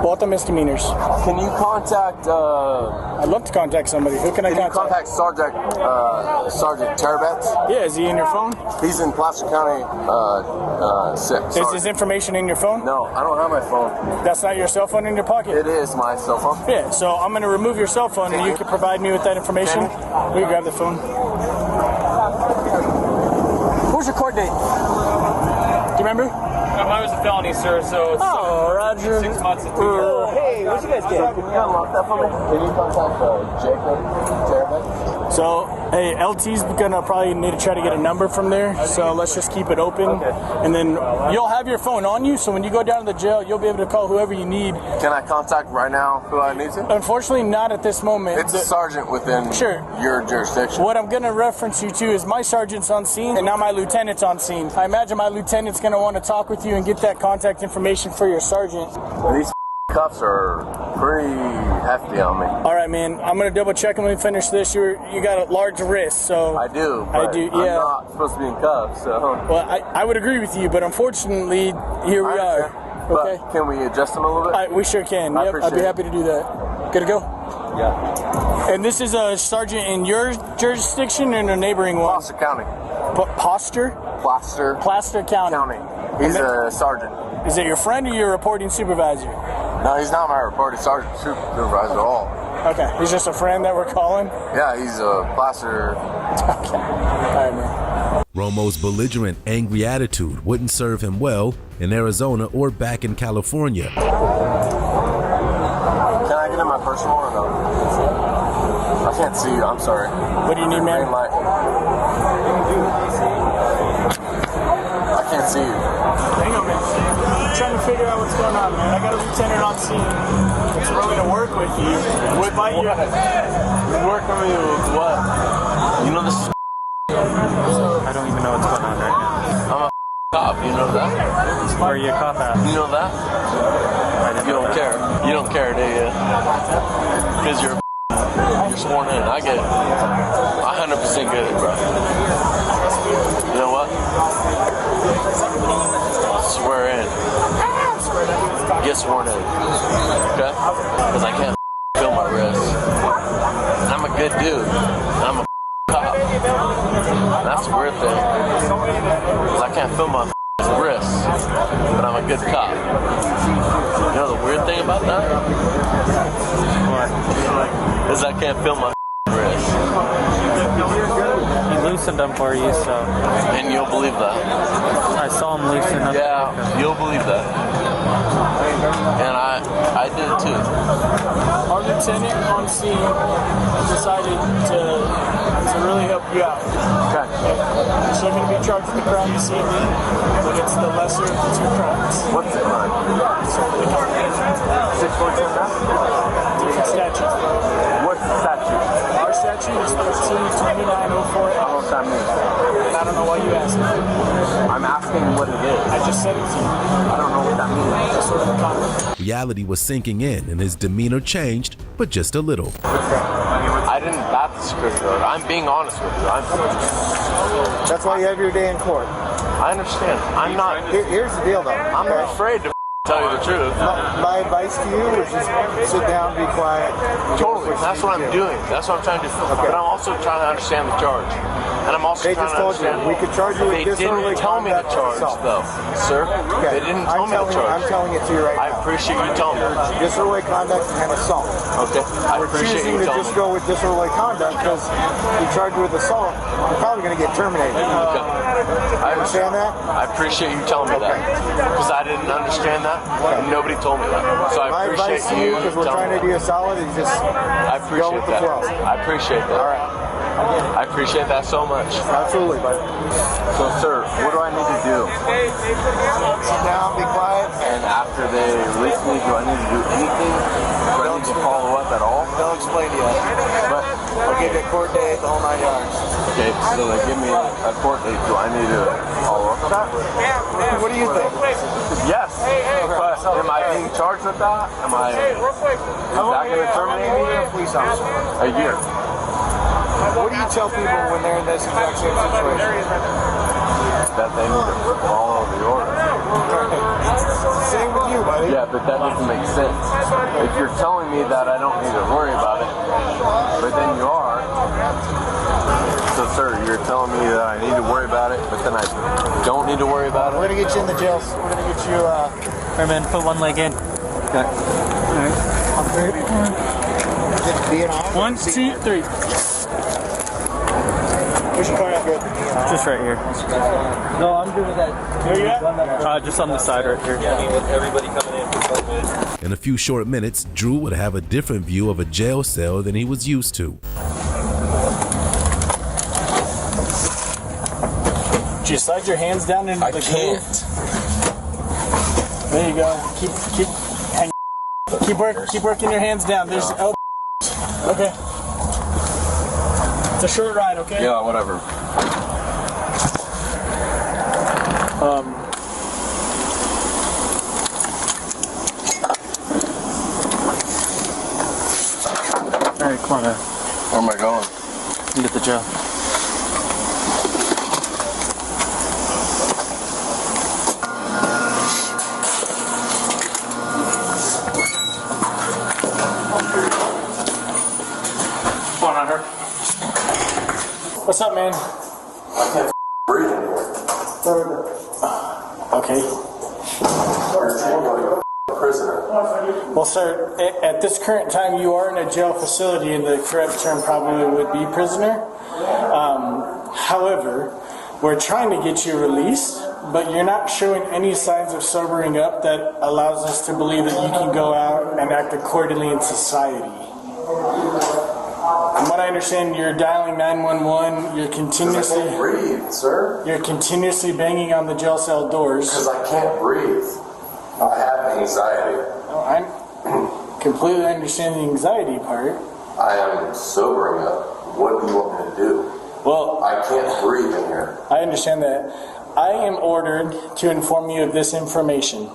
Both are misdemeanors. Can you contact, I'd love to contact somebody. Who can I contact? Sergeant Terabets? Yeah, is he in your phone? He's in Placer County 6. Is his information in your phone? No, I don't have my phone. That's not your cell phone in your pocket? It is my cell phone. Yeah, so I'm going to remove your cell phone and you can provide me with that information. We can grab the phone. was your court date? Do you remember? Mine was a felony, sir, so it's Roger. 6 months and 2 years. Hey, what'd you guys get? Can you unlock that for me? Can you contact Jacob Fairbanks? So, hey, LT's gonna probably need to try to get a number from there, so let's just keep it open. Okay. And then you'll have your phone on you, so when you go down to the jail, you'll be able to call whoever you need. Can I contact right now who I need to? Unfortunately, not at this moment. It's a sergeant within your jurisdiction. What I'm gonna reference you to is my sergeant's on scene, and now my lieutenant's on scene. I imagine my lieutenant's gonna want to talk with you and get that contact information for your sergeant. These cuffs are pretty hefty on me. All right, man. I'm gonna double check when we finish this. You got a large wrist, so I do. I do. Yeah. I'm not supposed to be in cuffs, so. Well, I would agree with you, but unfortunately, here we are. Okay. But can we adjust them a little bit? We sure can. Yep, I'd be happy to do that. Good to go. Yeah. And this is a sergeant in your jurisdiction or in a neighboring one? Plaster County. Plaster County. He's a sergeant. Is it your friend or your reporting supervisor? No, he's not my reporting sergeant supervisor at all. Okay, he's just a friend that we're calling? Yeah, he's a plaster. Okay. All right, man. Romo's belligerent, angry attitude wouldn't serve him well in Arizona or back in California. Can I get in my personal or no? I can't see you, I'm sorry. What do you need, man? Green light. I can't see you. Hang on, man. I'm trying to figure out what's going on, man. I got a lieutenant on scene. It's willing to work with you. Despite your... Work with me with what? You know this is I don't even know what's going on right now. I'm a cop, you know that? Where are you a cop at? You know that? You don't care. You don't care, do you? Because you're sworn in. I get it. I 100% get it, bro. You know what? Swear in. Get sworn in. Okay? Because I can't feel my wrist. I'm a good dude. I'm a cop. That's the weird thing. Because I can't feel my wrist. But I'm a good cop. You know the weird thing about that? What? Is I can't feel my wrist. He loosened them for you, so. And you'll believe that. I saw him loosen them. Yeah, you'll believe that. And I did it too. Our lieutenant on scene decided to really help you out. Okay. So you're going to be charged with the crime this evening, but it's the lesser of the two crimes. What's the crime? 642 now? Different statutes. What's the statute? Our statute is 132904. I don't know what that means. I don't know why you asked me. I'm asking what it is. I just said it to you. I don't know what that means. Just sort of a comment. Reality was sinking in and his demeanor changed, but just a little. I didn't bat the script though. I'm being honest with you. That's why you have your day in court. I understand. I'm not. Here's the deal though. I'm not afraid to tell you the truth. My advice to you is just sit down, be quiet. Totally. That's what I'm doing. That's what I'm trying to do. Okay. But I'm also trying to understand the charge. And I'm also trying to understand. We could charge you with disorderly conduct. They didn't tell me the charge, though, sir. Okay. They didn't tell me the charge. I'm telling it to you right now. I appreciate you telling me. Disorderly conduct and assault. Okay. I appreciate you telling me. We're choosing to just go with disorderly conduct because you charge you with assault, you're probably going to get terminated. Okay. I understand that? I appreciate you telling me that. Because I didn't understand that. And nobody told me that. So I appreciate you. Because we're trying to do a solid and just I appreciate go with the flow. I appreciate that. All right. I appreciate that so much. Absolutely, buddy. So, sir, what do I need to do? Sit down, be quiet. And after they release me, do I need to do anything? Do I need to follow up at all? They'll explain to you. But, I'll give you a court date, the whole 9 yards. Okay, so they give me a court date. Do I need to follow up with that? What do you think? Yes. But am I being charged with that? Is that going to terminate me? Police officer. A year. What do you tell people when they're in this exact same situation? That they need to follow the order. Same with you, buddy. Yeah, but that doesn't make sense. If you're telling me that I don't need to worry about it, but then you are. So, sir, you're telling me that I need to worry about it, but then I don't need to worry about it? We're going to get you in the jail. We're going to get you... Hey, man, put one leg in. Okay. Alright. 1, 2, 3. Where's your car at, bro? Just right here. No, I'm doing that. Where you at? Just on the side right here. Yeah, I mean, with everybody coming in for COVID. In a few short minutes, Drew would have a different view of a jail cell than he was used to. Did you slide your hands down into the groove? There you go. Keep working your hands down. There's okay. It's a short ride, okay? Yeah, whatever. All right, come on now. Where am I going? You get the jail. Come on, Hunter. What's up, man? I can't breathe in here. Okay. Prisoner. Well, sir, at this current time, you are in a jail facility, and the correct term probably would be prisoner. However, we're trying to get you released, but you're not showing any signs of sobering up that allows us to believe that you can go out and act accordingly in society. From what I understand, you're dialing 911. You're continuously I can't breathe, sir. You're continuously banging on the jail cell doors. Because I can't breathe. I have anxiety. I completely understand the anxiety part. I am sobering up. What do you want me to do? Well, I can't breathe in here. I understand that. I am ordered to inform you of this information.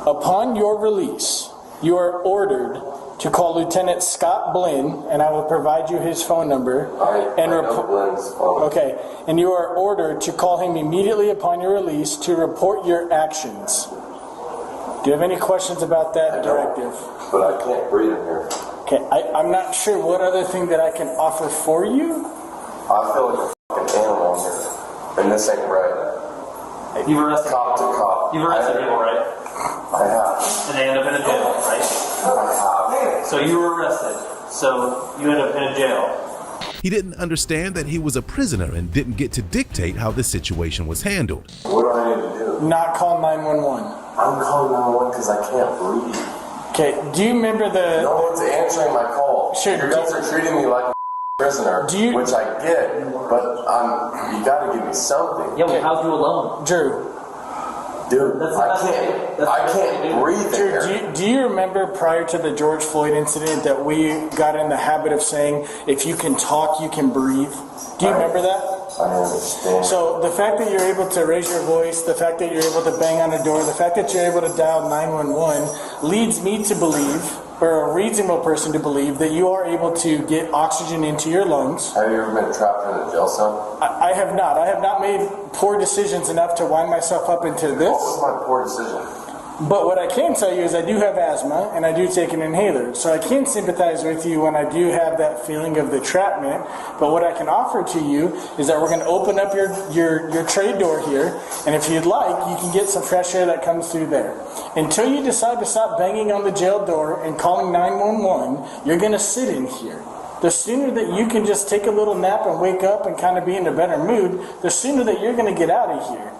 Upon your release, you are ordered to call Lieutenant Scott Blinn, and I will provide you his phone number. I know Blinn's phone. Okay, and you are ordered to call him immediately upon your release to report your actions. Do you have any questions about that directive? But I can't breathe in here. Okay, I'm not sure what other thing that I can offer for you. I feel like a fucking animal in here. And this ain't right. You've arrested cop to cop. You've arrested people, right? I have. And they end up in a jail, right? I have. So you were arrested. So you end up in a jail. He didn't understand that he was a prisoner and didn't get to dictate how the situation was handled. What do I need to do? Not call 911. I'm calling 911 because I can't breathe. Okay, do you remember the... No one's answering my call. Sure. You guys are treating me like a prisoner, which I get, but you gotta give me something. Yeah, well, how's you alone? Drew. Dude, I can't breathe in here. Do you remember prior to the George Floyd incident that we got in the habit of saying, if you can talk, you can breathe? Do you remember that? I understand. So the fact that you're able to raise your voice, the fact that you're able to bang on a door, the fact that you're able to dial 911 leads me to believe, or a reasonable person to believe, that you are able to get oxygen into your lungs. Have you ever been trapped in a jail cell? I have not. I have not made poor decisions enough to wind myself up into this. What was my poor decision? But what I can tell you is I do have asthma and I do take an inhaler. So I can sympathize with you when I do have that feeling of the entrapment. But what I can offer to you is that we're going to open up your tray door here. And if you'd like, you can get some fresh air that comes through there. Until you decide to stop banging on the jail door and calling 911, you're going to sit in here. The sooner that you can just take a little nap and wake up and kind of be in a better mood, the sooner that you're going to get out of here.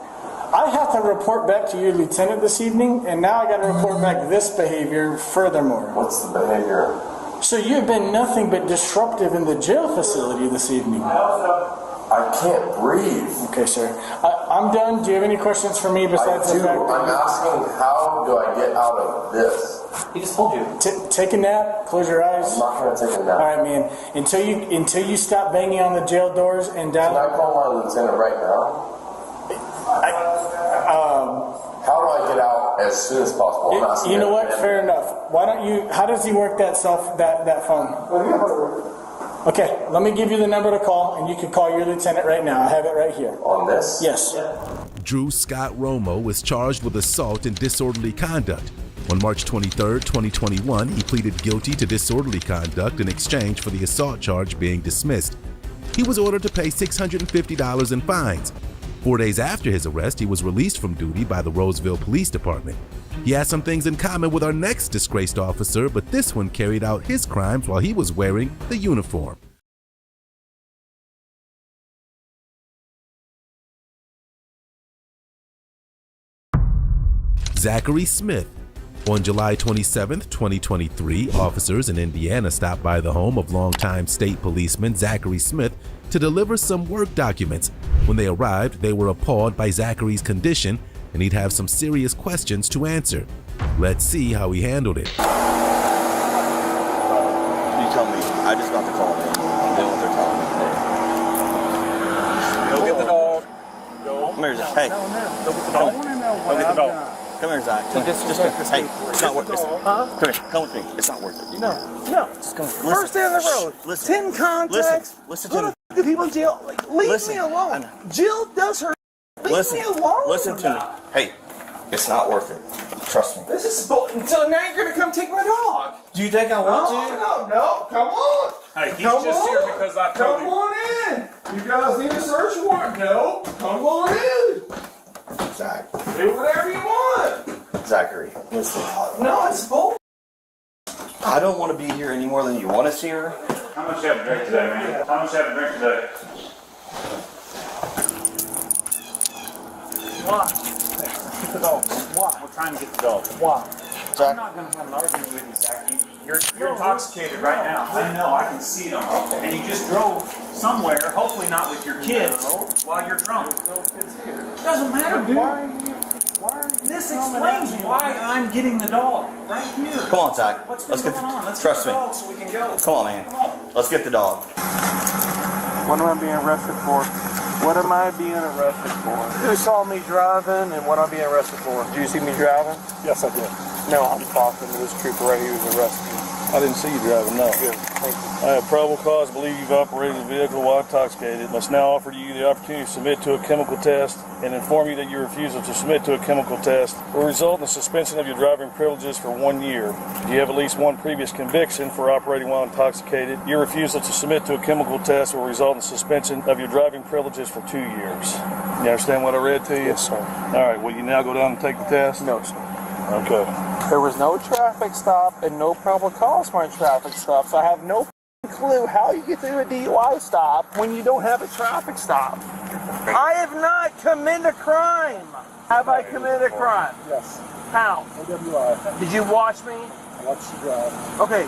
I have to report back to you, Lieutenant, this evening, and now I got to report back this behavior furthermore. What's the behavior? So you've been nothing but disruptive in the jail facility this evening. I can't breathe. Okay, sir. I'm done. Do you have any questions for me besides I do. the fact? I'm asking, how do I get out of this? He just told you. Take a nap. Close your eyes. I'm not going to take a nap. All right, man. Until you stop banging on the jail doors and down. Can I call my lieutenant right now? How do I get out as soon as possible? I'm asking you know what? Fair enough. Why don't you? How does he work that phone? Okay, let me give you the number to call, and you can call your lieutenant right now. I have it right here. On this? Yes. Drew Scott Romo was charged with assault and disorderly conduct. On March 23, 2021, he pleaded guilty to disorderly conduct in exchange for the assault charge being dismissed. He was ordered to pay $650 in fines. 4 days after his arrest, he was released from duty by the Roseville Police Department. He has some things in common with our next disgraced officer, but this one carried out his crimes while he was wearing the uniform. Zachary Smith. On July 27, 2023, officers in Indiana stopped by the home of longtime state policeman Zachary Smith to deliver some work documents. When they arrived, they were appalled by Zachary's condition and he'd have some serious questions to answer. Let's see how he handled it. You tell me. I just got the call, man. I'm doing what they're telling me today. Go get the dog. Come here, Zach. Hey. Go get the dog. Go get the dog. Come here, Zach. Just hey, it's not worth it. Come here. Come with me. It's not worth it. No. Just come. First day on the road. Listen. 10 contacts. Listen to me. The people in jail. Like, leave me alone. Jill does her. Leave me alone. Listen to me. Hey, it's not worth it. Trust me. This is until now you're gonna come take my dog. Do you think I want to? No. Come on. Hey, he's just here because I told Come you. on in. You guys need a search warrant? No. Come on in. Zach. Do whatever you want. Zachary, listen. No, it's bull. I don't want to be here any more than you want us here. How much you have to drink today, man? How much you have to drink today? Why? Get the dog. Why? We're trying to get the dog. Why? I'm not going to have an argument with you, Zach. You're intoxicated right now. I know. I can see them. And you just drove somewhere, hopefully not with your kids, while you're drunk. It doesn't matter, dude. This explains why I'm getting the dog right here. Come on, Zach. What's Let's going get on? Let's trust get the me. dog so we can go. Come on, man. Let's get the dog. What am I being arrested for? What am I being arrested for? Who saw me driving and what am I being arrested for? Did you see me driving? Yes, I did. No, I'm talking to this trooper right here who's arrested me. I didn't see you driving, no. Good, thank you. I have probable cause to believe you've operated a vehicle while intoxicated. Must now offer you the opportunity to submit to a chemical test and inform you that your refusal to submit to a chemical test will result in the suspension of your driving privileges for 1 year. If you have at least one previous conviction for operating while intoxicated, your refusal to submit to a chemical test will result in the suspension of your driving privileges for 2 years. You understand what I read to you? Yes, sir. All right, will you now go down and take the test? No, sir. Okay. There was no traffic stop and no probable cause for a traffic stop, so I have no clue how you get through a DUI stop when you don't have a traffic stop. I have not committed a crime. Have I committed a crime? Yes. How? OWI. Did you watch me? I watched you drive. Okay.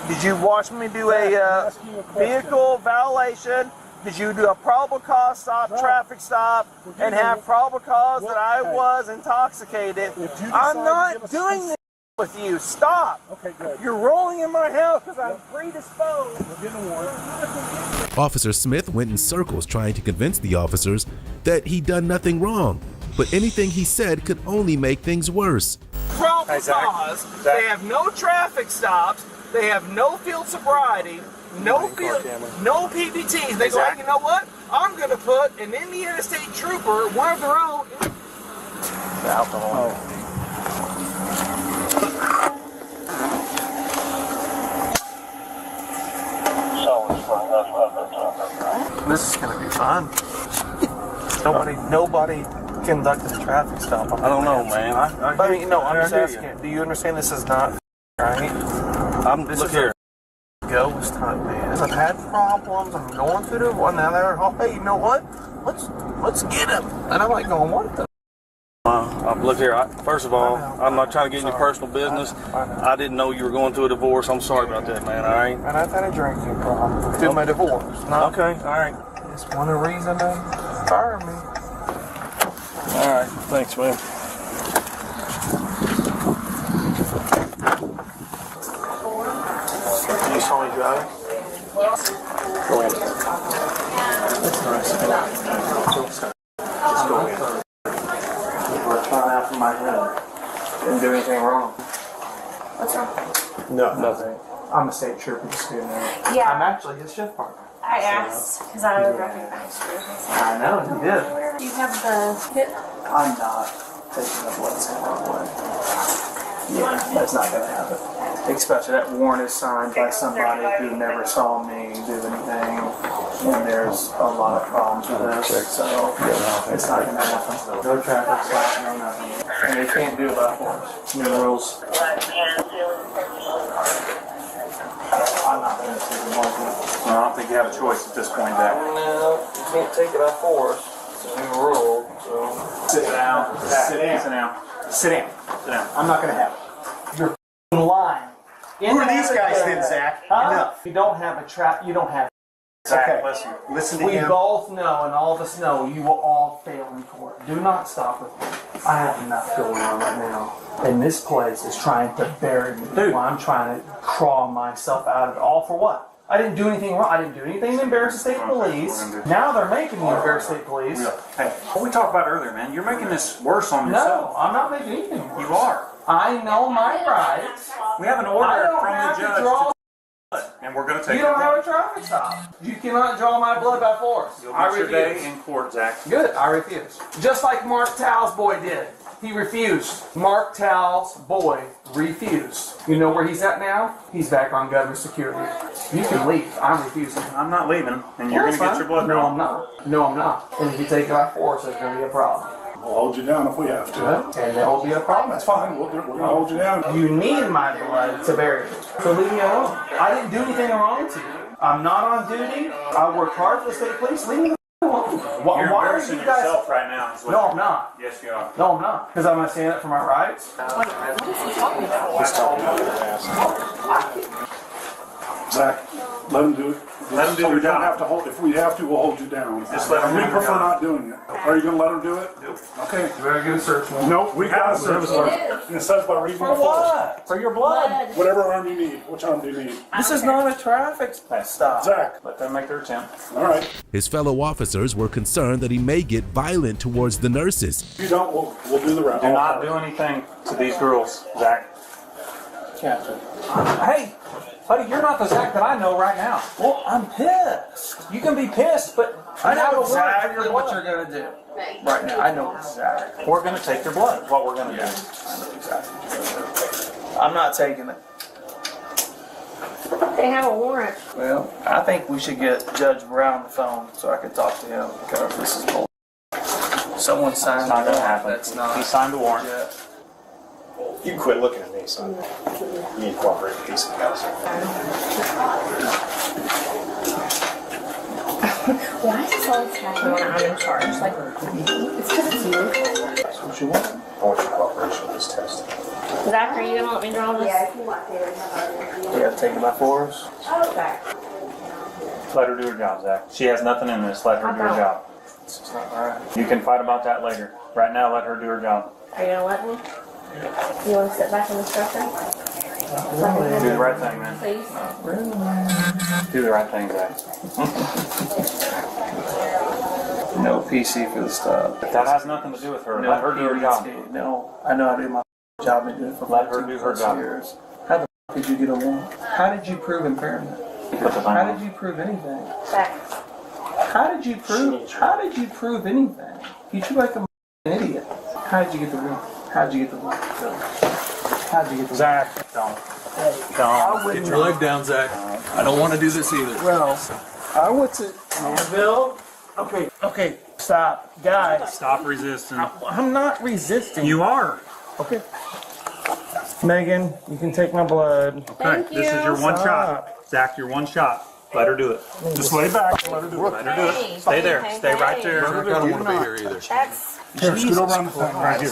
Did you watch me do a vehicle violation? Did you do a probable cause stop, traffic stop, and have probable cause that I was intoxicated? I'm not doing this with you. Stop. Okay, good. You're rolling in my house because I'm predisposed. We're getting a warrant. Officer Smith went in circles trying to convince the officers that he'd done nothing wrong, but anything he said could only make things worse. Probable cause. They have no traffic stops. They have no field sobriety. No PPTs. They go, hey, you know what? I'm going to put an Indiana State Trooper, one of their own. Alcohol. This is going to be fun. Nobody conducted a traffic stop. I don't know, man. I mean, no, I'm just asking. Do you understand this is not right? Look here. Ghost hunt, man. I've had problems. I'm going through the one now. They're hey, you know what? Let's get him. And I'm like going, what the? Look here. First of all, I'm not trying to get in your personal business. I didn't know you were going through a divorce. I'm sorry about that, man. All right. And I've had a drinking problem through my divorce. Okay. All right. It's one reason to fire me. All right. Thanks, man. You saw me driving? Go in. That's nice. Just go in. We're trying out from my head. Didn't do anything wrong. What's wrong? No, nothing. I'm a state trooper, just so you know. Yeah. I'm actually his shift partner. I asked because I recognized you. I know, you did. Do you have the hit? I'm not taking a blood sample away. Yeah, that's not going to happen. Especially that warrant is signed by somebody who never saw me do anything, and there's a lot of problems with this, so it's not going to happen. No traffic stop, no nothing. And they can't do it by force. New rules. I'm not going to take the market. I don't think you have a choice at this point, Zach. No, you can't take it by force. It's a new rule, so. Sit down. Sit down. Sit down. Sit down. Sit down. I'm not going to have it. You're lying. Who are these guys then, Zach? Enough. You don't have a trap. You don't have. Zach, listen to we him. both know, and all of us know, you will all fail in court. Do not stop with me. I have enough going on right now. And this place is trying to bury me. Dude. While I'm trying to crawl myself out of it. All for what? I didn't do anything wrong. I didn't do anything to embarrass the state police. Now they're making me embarrass the state police. Hey, what we talked about earlier, man, you're making this worse on yourself. No, I'm not making anything worse. You are. I know my rights. We have an order from the judge and we're going to take You don't have a traffic stop. You cannot draw my blood by force. You'll get your day in court, Zach. Good, I refuse. Just like Mark Towell's boy did. He refused. Mark Towell's boy refused. You know where he's at now? He's back on government security. You can leave. I'm refusing. I'm not leaving, and you're going to get your blood drawn. No, I'm not. No, I'm not. And if you take it by force, there's going to be a problem. We'll hold you down if we have to. And there will be a problem. That's fine. We're going to hold you down. You need my blood to bury me. So leave me alone. I didn't do anything wrong to you. I'm not on duty. I work hard for the state police. Leave me alone. You're embarrassing yourself right now. No, I'm not. Yes, you are. No, I'm not. Because I'm going to stand up for my rights. What is he talking about? He's talking about your ass. Zach, let him do it. Let him do their job. Have to hold. If we have to, we'll hold you down. Just let him We do prefer their job. not doing it. Are you going to let him do it? Nope. Okay. You better get a search warrant. No, we got a search warrant. And it says by reasonable For what? For your blood. Whatever arm you need. Which arm do you need? This is not a traffic stop. Zach. Let them make their attempt. All right. His fellow officers were concerned that he may get violent towards the nurses. If you don't, we'll do the rest. Do not do anything to these girls, Zach. Captain. Hey, buddy, you're not the Zach that I know right now. Well, I'm pissed. You can be pissed, but I know have a exactly warrant for your what blood. you're going to do. Right now, I know exactly. We're going to take your blood. What we're going to do. I know exactly. I'm not taking it. They have a warrant. Well, I think we should get Judge Brown on the phone so I can talk to him because this is bull. Someone signed It's not going to happen. That's not. He signed the warrant. Yeah. You can quit looking at me, son. You need to cooperate with these guys. Why is this always happening when I'm in charge? Like, it's because it's you. That's what you want. I want your cooperation with this test. Zach, are you going to let me draw this? Yeah, take it by force. Okay. Let her do her job, Zach. She has nothing in this. Let her do her job. It's just not right. You can fight about that later. Right now, let her do her job. Are you going to let me? You want to sit back in the structure? Do the right thing, man. Please? Do the right thing, Zach. No PC for the stop. That has nothing to do with her. No, Let her do her job. No, I know how to do my job. I've been doing it for Let her do her job. years. How the did you get a warrant? How did you prove impairment? How did you prove anything? Facts. How did you prove anything? You treat like an idiot. How did you get the warrant? How did you get the warrant? How did you get the warrant? Zach, don't. Get your leg down, Zach. I don't want to do this either. Well, I went to Bill. Okay, stop, guys. Stop resisting. I'm not resisting. You are. Okay. Megan, you can take my blood. Okay, this is your one shot. Zach, your one shot. Let her do it. Just lay back and let her do it. Let her do it. Stay there. Stay right there. I don't want to be here either. Here, scoot over on the thing right here.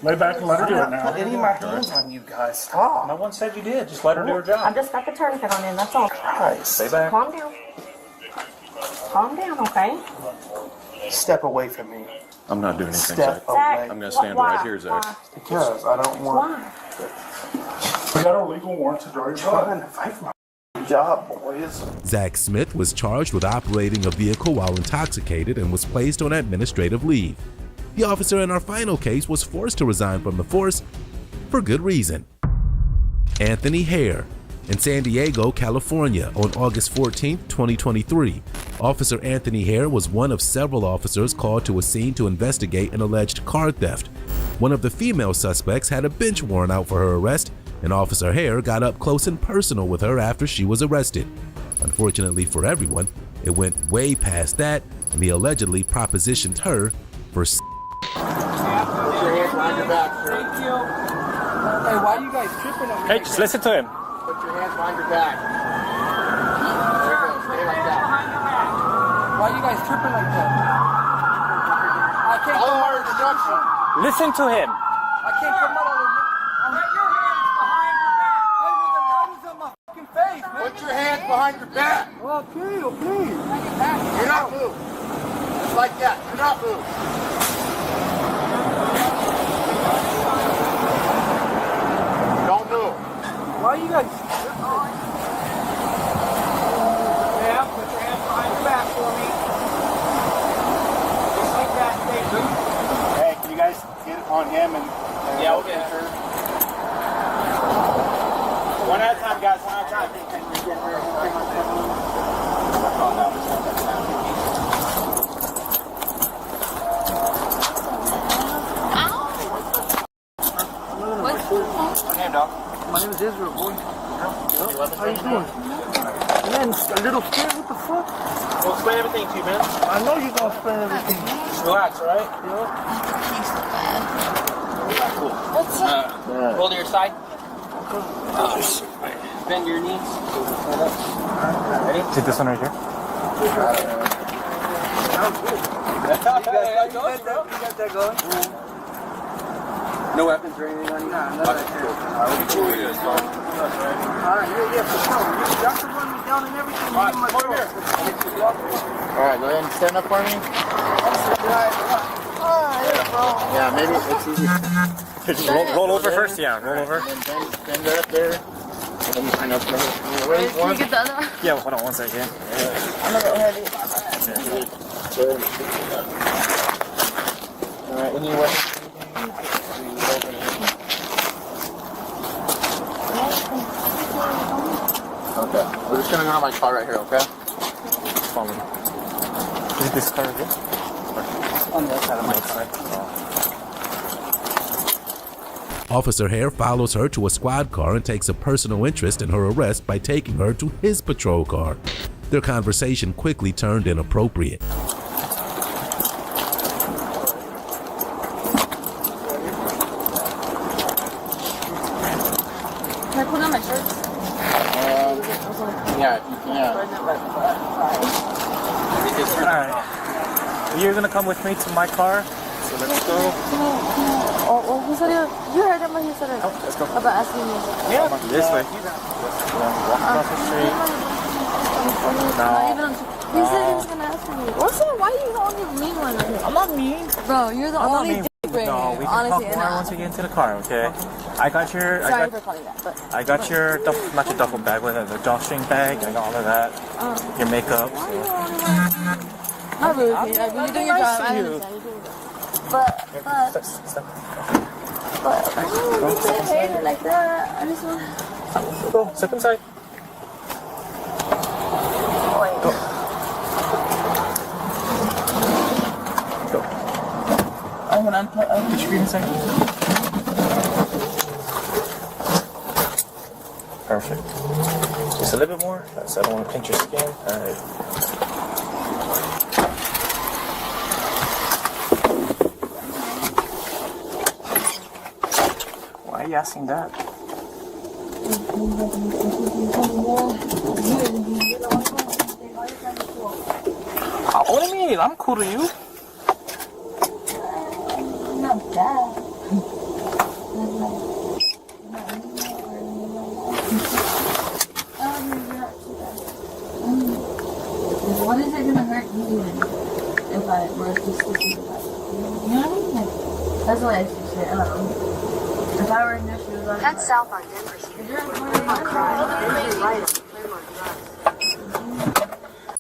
Lay back and let her do it now. Put any of my hands on you guys. Stop. No one said you did. Just let her do her I job. just got the tourniquet on in, that's all. Christ. Stay back. Calm down. Calm down, okay? Step away from me. I'm not doing anything, Step Zach. away. I'm going to stand Why? right here, Zach. Why? Because I don't want. Why? We got a legal warrant to draw your blood. Trying to fight for my job, boys. Zach Smith was charged with operating a vehicle while intoxicated and was placed on administrative leave. The officer in our final case was forced to resign from the force for good reason. Anthony Hare. In San Diego, California, on August 14, 2023, Officer Anthony Hare was one of several officers called to a scene to investigate an alleged car theft. One of the female suspects had a bench warrant out for her arrest, and Officer Hare got up close and personal with her after she was arrested. Unfortunately for everyone, it went way past that, and he allegedly propositioned her for Put your hands behind your back, sir. Thank you. Hey, why are you guys tripping on me? Hey, just listen to him. Put your hands behind your back. There you go. Stay like that. Why are you guys tripping like that? I can't come out of instruction. Listen to him. I can't come out of behind your back. Okay, okay. Do not move. Just like that. Do not move. Don't move. Why are you guys? Yeah, put your hands behind your back for me. Just like that, Jason. Hey, can you guys get on him and Yeah, we'll get her? One at a time, guys. One at a time. What's your name, dog? My name is Israel, boy. How you doing? Man, a little scared. What the fuck? We'll explain everything to you, man. I know you're gonna explain everything. Relax, all right? What's up? Roll to your side. Bend your knees. Ready? Take this one right here. You got that going? No weapons or anything on you? Nah, nothing. Alright, yeah, for sure. Y'all can run me down and everything. Alright, go ahead and stand up for me. Yeah, maybe it's easy. Just roll over first, yeah. Roll over. Bend that up there. And then line up there. Wait, Can you get the other one? Yeah, hold on one second. I'm a little heavy. Alright, we need weapons. Okay, we're just gonna go to my car right here, okay? Follow me. Is this car good? On the other side of my car. Officer Hare follows her to a squad car and takes a personal interest in her arrest by taking her to his patrol car. Their conversation quickly turned inappropriate. Can I put on my shirt? Yeah, you can. Alright. You're gonna come with me to my car, so let's go. Oh, who said it? You heard him when he said it. Oh, let's go. About asking me. Yeah. This way. Walk across the street. He said he was gonna ask me. What's that? Why are you the only mean one right here? I'm not mean. Bro, you're the only dick right No, here. we can Honestly, talk more once we get into the car, okay? I got your... Sorry for calling that, but... I got your, not your duffel bag, but the drawstring bag. I got all of that. Your makeup. Why are you the only one? Not really, Kate. I mean, you're doing your job. I understand. You're doing your job. But why would you hate her like that? I just want... Go, step inside. Go. Go. I want to Get your feet inside. Perfect. Just a little bit more. So I don't want to pinch your skin. Alright. Why are you asking that? What do you mean? I'm cool to you. Not bad. What is it gonna hurt you if I were to sleep in the bed? You know what I mean? Like, that's why I should say, if I were in your shoes, I'd head south on Denver Street.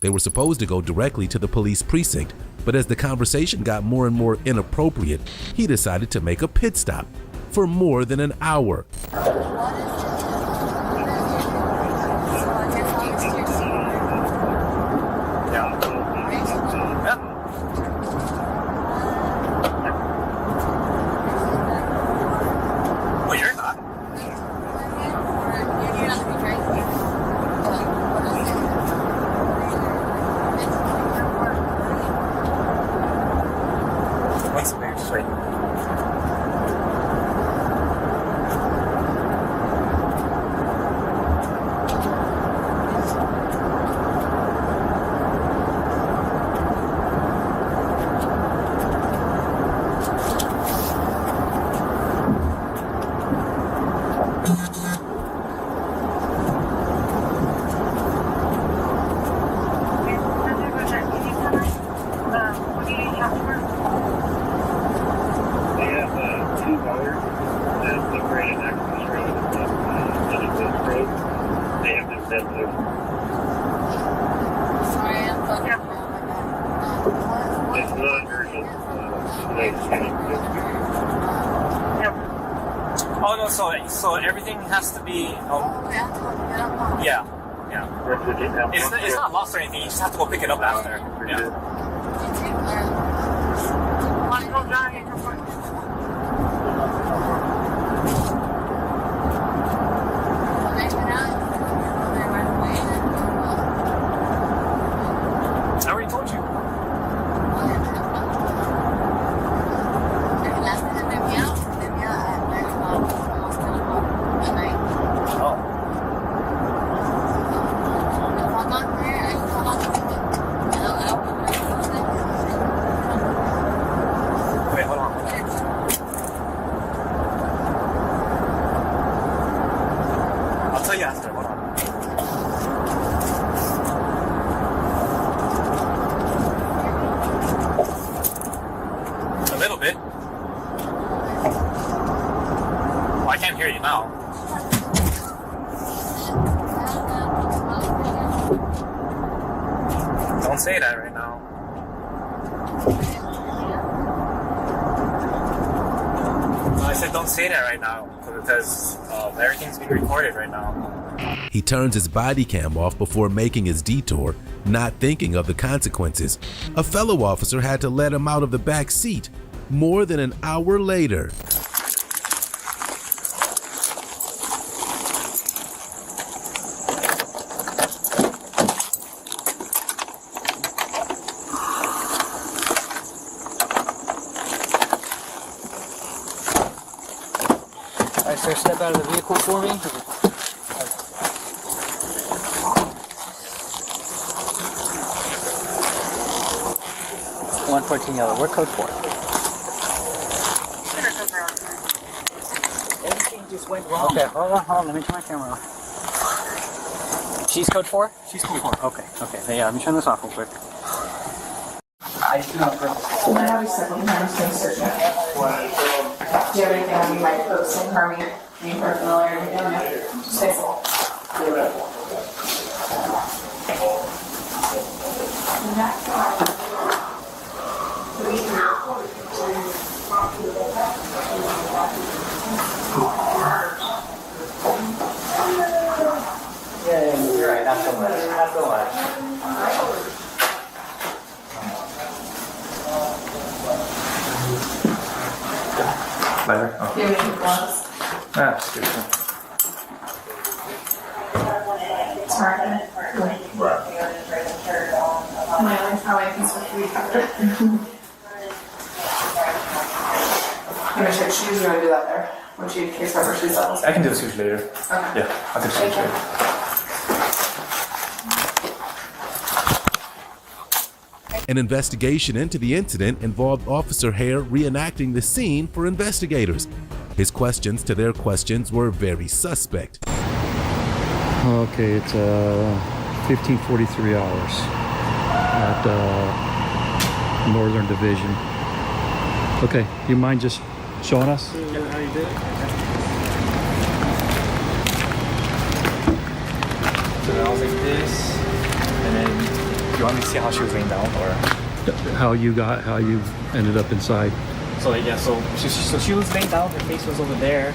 They were supposed to go directly to the police precinct, but as the conversation got more and more inappropriate, he decided to make a pit stop for more than an hour. the grade and access road and this road, they have been sensitive. Sorry, I'm fucking It's non-urgent. Oh no, so everything has to be. Yeah. It's not lost or anything. You just have to go pick it up after. Yeah. I already told you. Wait, hold on. I'll tell you after. Hold on. A little bit. Well, I can't hear you now. Don't say that right now. No, I said don't say that right now because everything's being recorded right now. He turns his body cam off before making his detour, not thinking of the consequences. A fellow officer had to let him out of the back seat more than an hour later. Alright, sir, step out of the vehicle for me. 114 yellow. We're code 4. Everything just went wrong. Okay, hold on. Let me turn my camera off. She's code 4? She's code 4. Okay. Hey, let me turn this off real quick. I do not know. I have a second time search. Do you have anything on you might post in for me? Me personally or anything? Say so. Yeah, you're right. Not so much. Not so much. Better? Oh. Do you have any gloves? That's good. Sorry. Right. How I can switch you after. I'm gonna check shoes. You want to do that there? Would you case cover shoes levels? I can do the switch later. Okay. Yeah, I'll do the switch later. An investigation into the incident involved Officer Hare reenacting the scene for investigators. His questions to their questions were very suspect. Okay, it's 15:43 hours at Northern Division. Okay, you mind just showing us? How you did it? So I was like this, and then you want me to see how she was laying down, or How you ended up inside? so yeah, so she was laying down, her face was over there,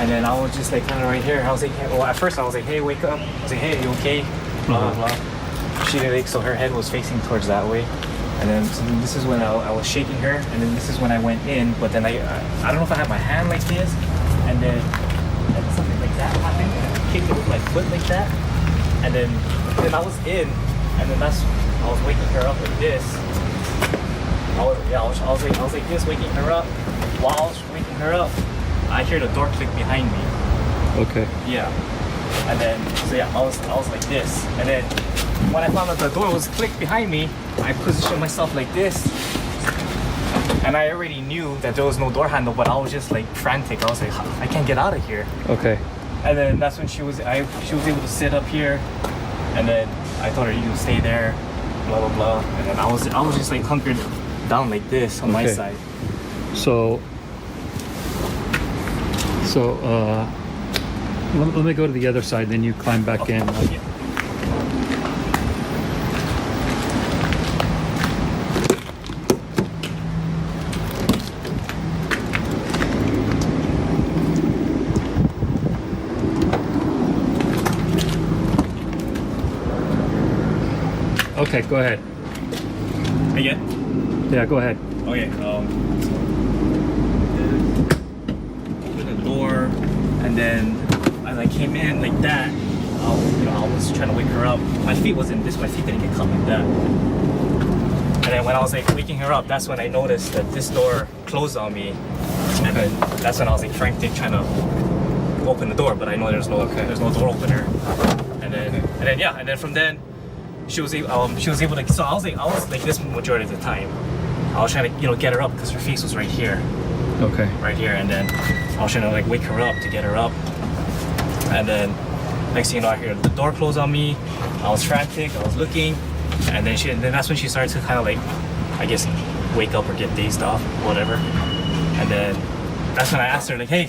and then I was just like kind of right here. I was like, well, at first I was like, hey, wake up. I was like, hey, you okay? Blah blah blah. She did like, so her head was facing towards that way, and then so this is when I was shaking her, and then this is when I went in, but then I don't know if I had my hand like this, and then something like that happened, and I kicked it with my foot like that, and then I was in, and then I was waking her up like this. I was like this, waking her up. While I was waking her up, I hear the door click behind me. Okay. Yeah. And then, so yeah, I was like this. And then when I found out the door was clicked behind me, I positioned myself like this. And I already knew that there was no door handle, but I was just like frantic. I was like, I can't get out of here. Okay. And then that's when she was able to sit up here. And then I told her, you stay there, blah blah blah. And then I was just like hunkered down like this on my side. So So, let me go to the other side, then you climb back in. Okay, go ahead. Again? Yeah, go ahead. Okay, open the door, and then as I came in like that, I was trying to wake her up. My feet wasn't this, my feet didn't get caught like that. And then when I was like waking her up, that's when I noticed that this door closed on me. And then that's when I was like frantic trying to open the door, but I know there's no door opener. And then from then she was able to. So I was like this majority of the time. I was trying to get her up because her face was right here. Okay. Right here, and then I was trying to like wake her up to get her up. And then next thing you know, I hear the door close on me. I was frantic. I was looking, and then that's when she started to kind of like, I guess, wake up or get dazed off, whatever. And then that's when I asked her like, "Hey,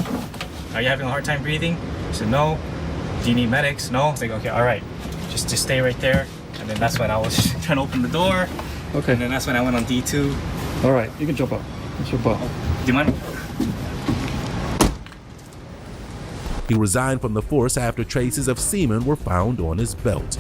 are you having a hard time breathing?" She said, "No." "Do you need medics?" "No." I was like, "Okay, all right, just stay right there." And then that's when I was trying to open the door. Okay. And then that's when I went on D2. All right, you can jump up. Let's jump up. Do you mind? He resigned from the force after traces of semen were found on his belt.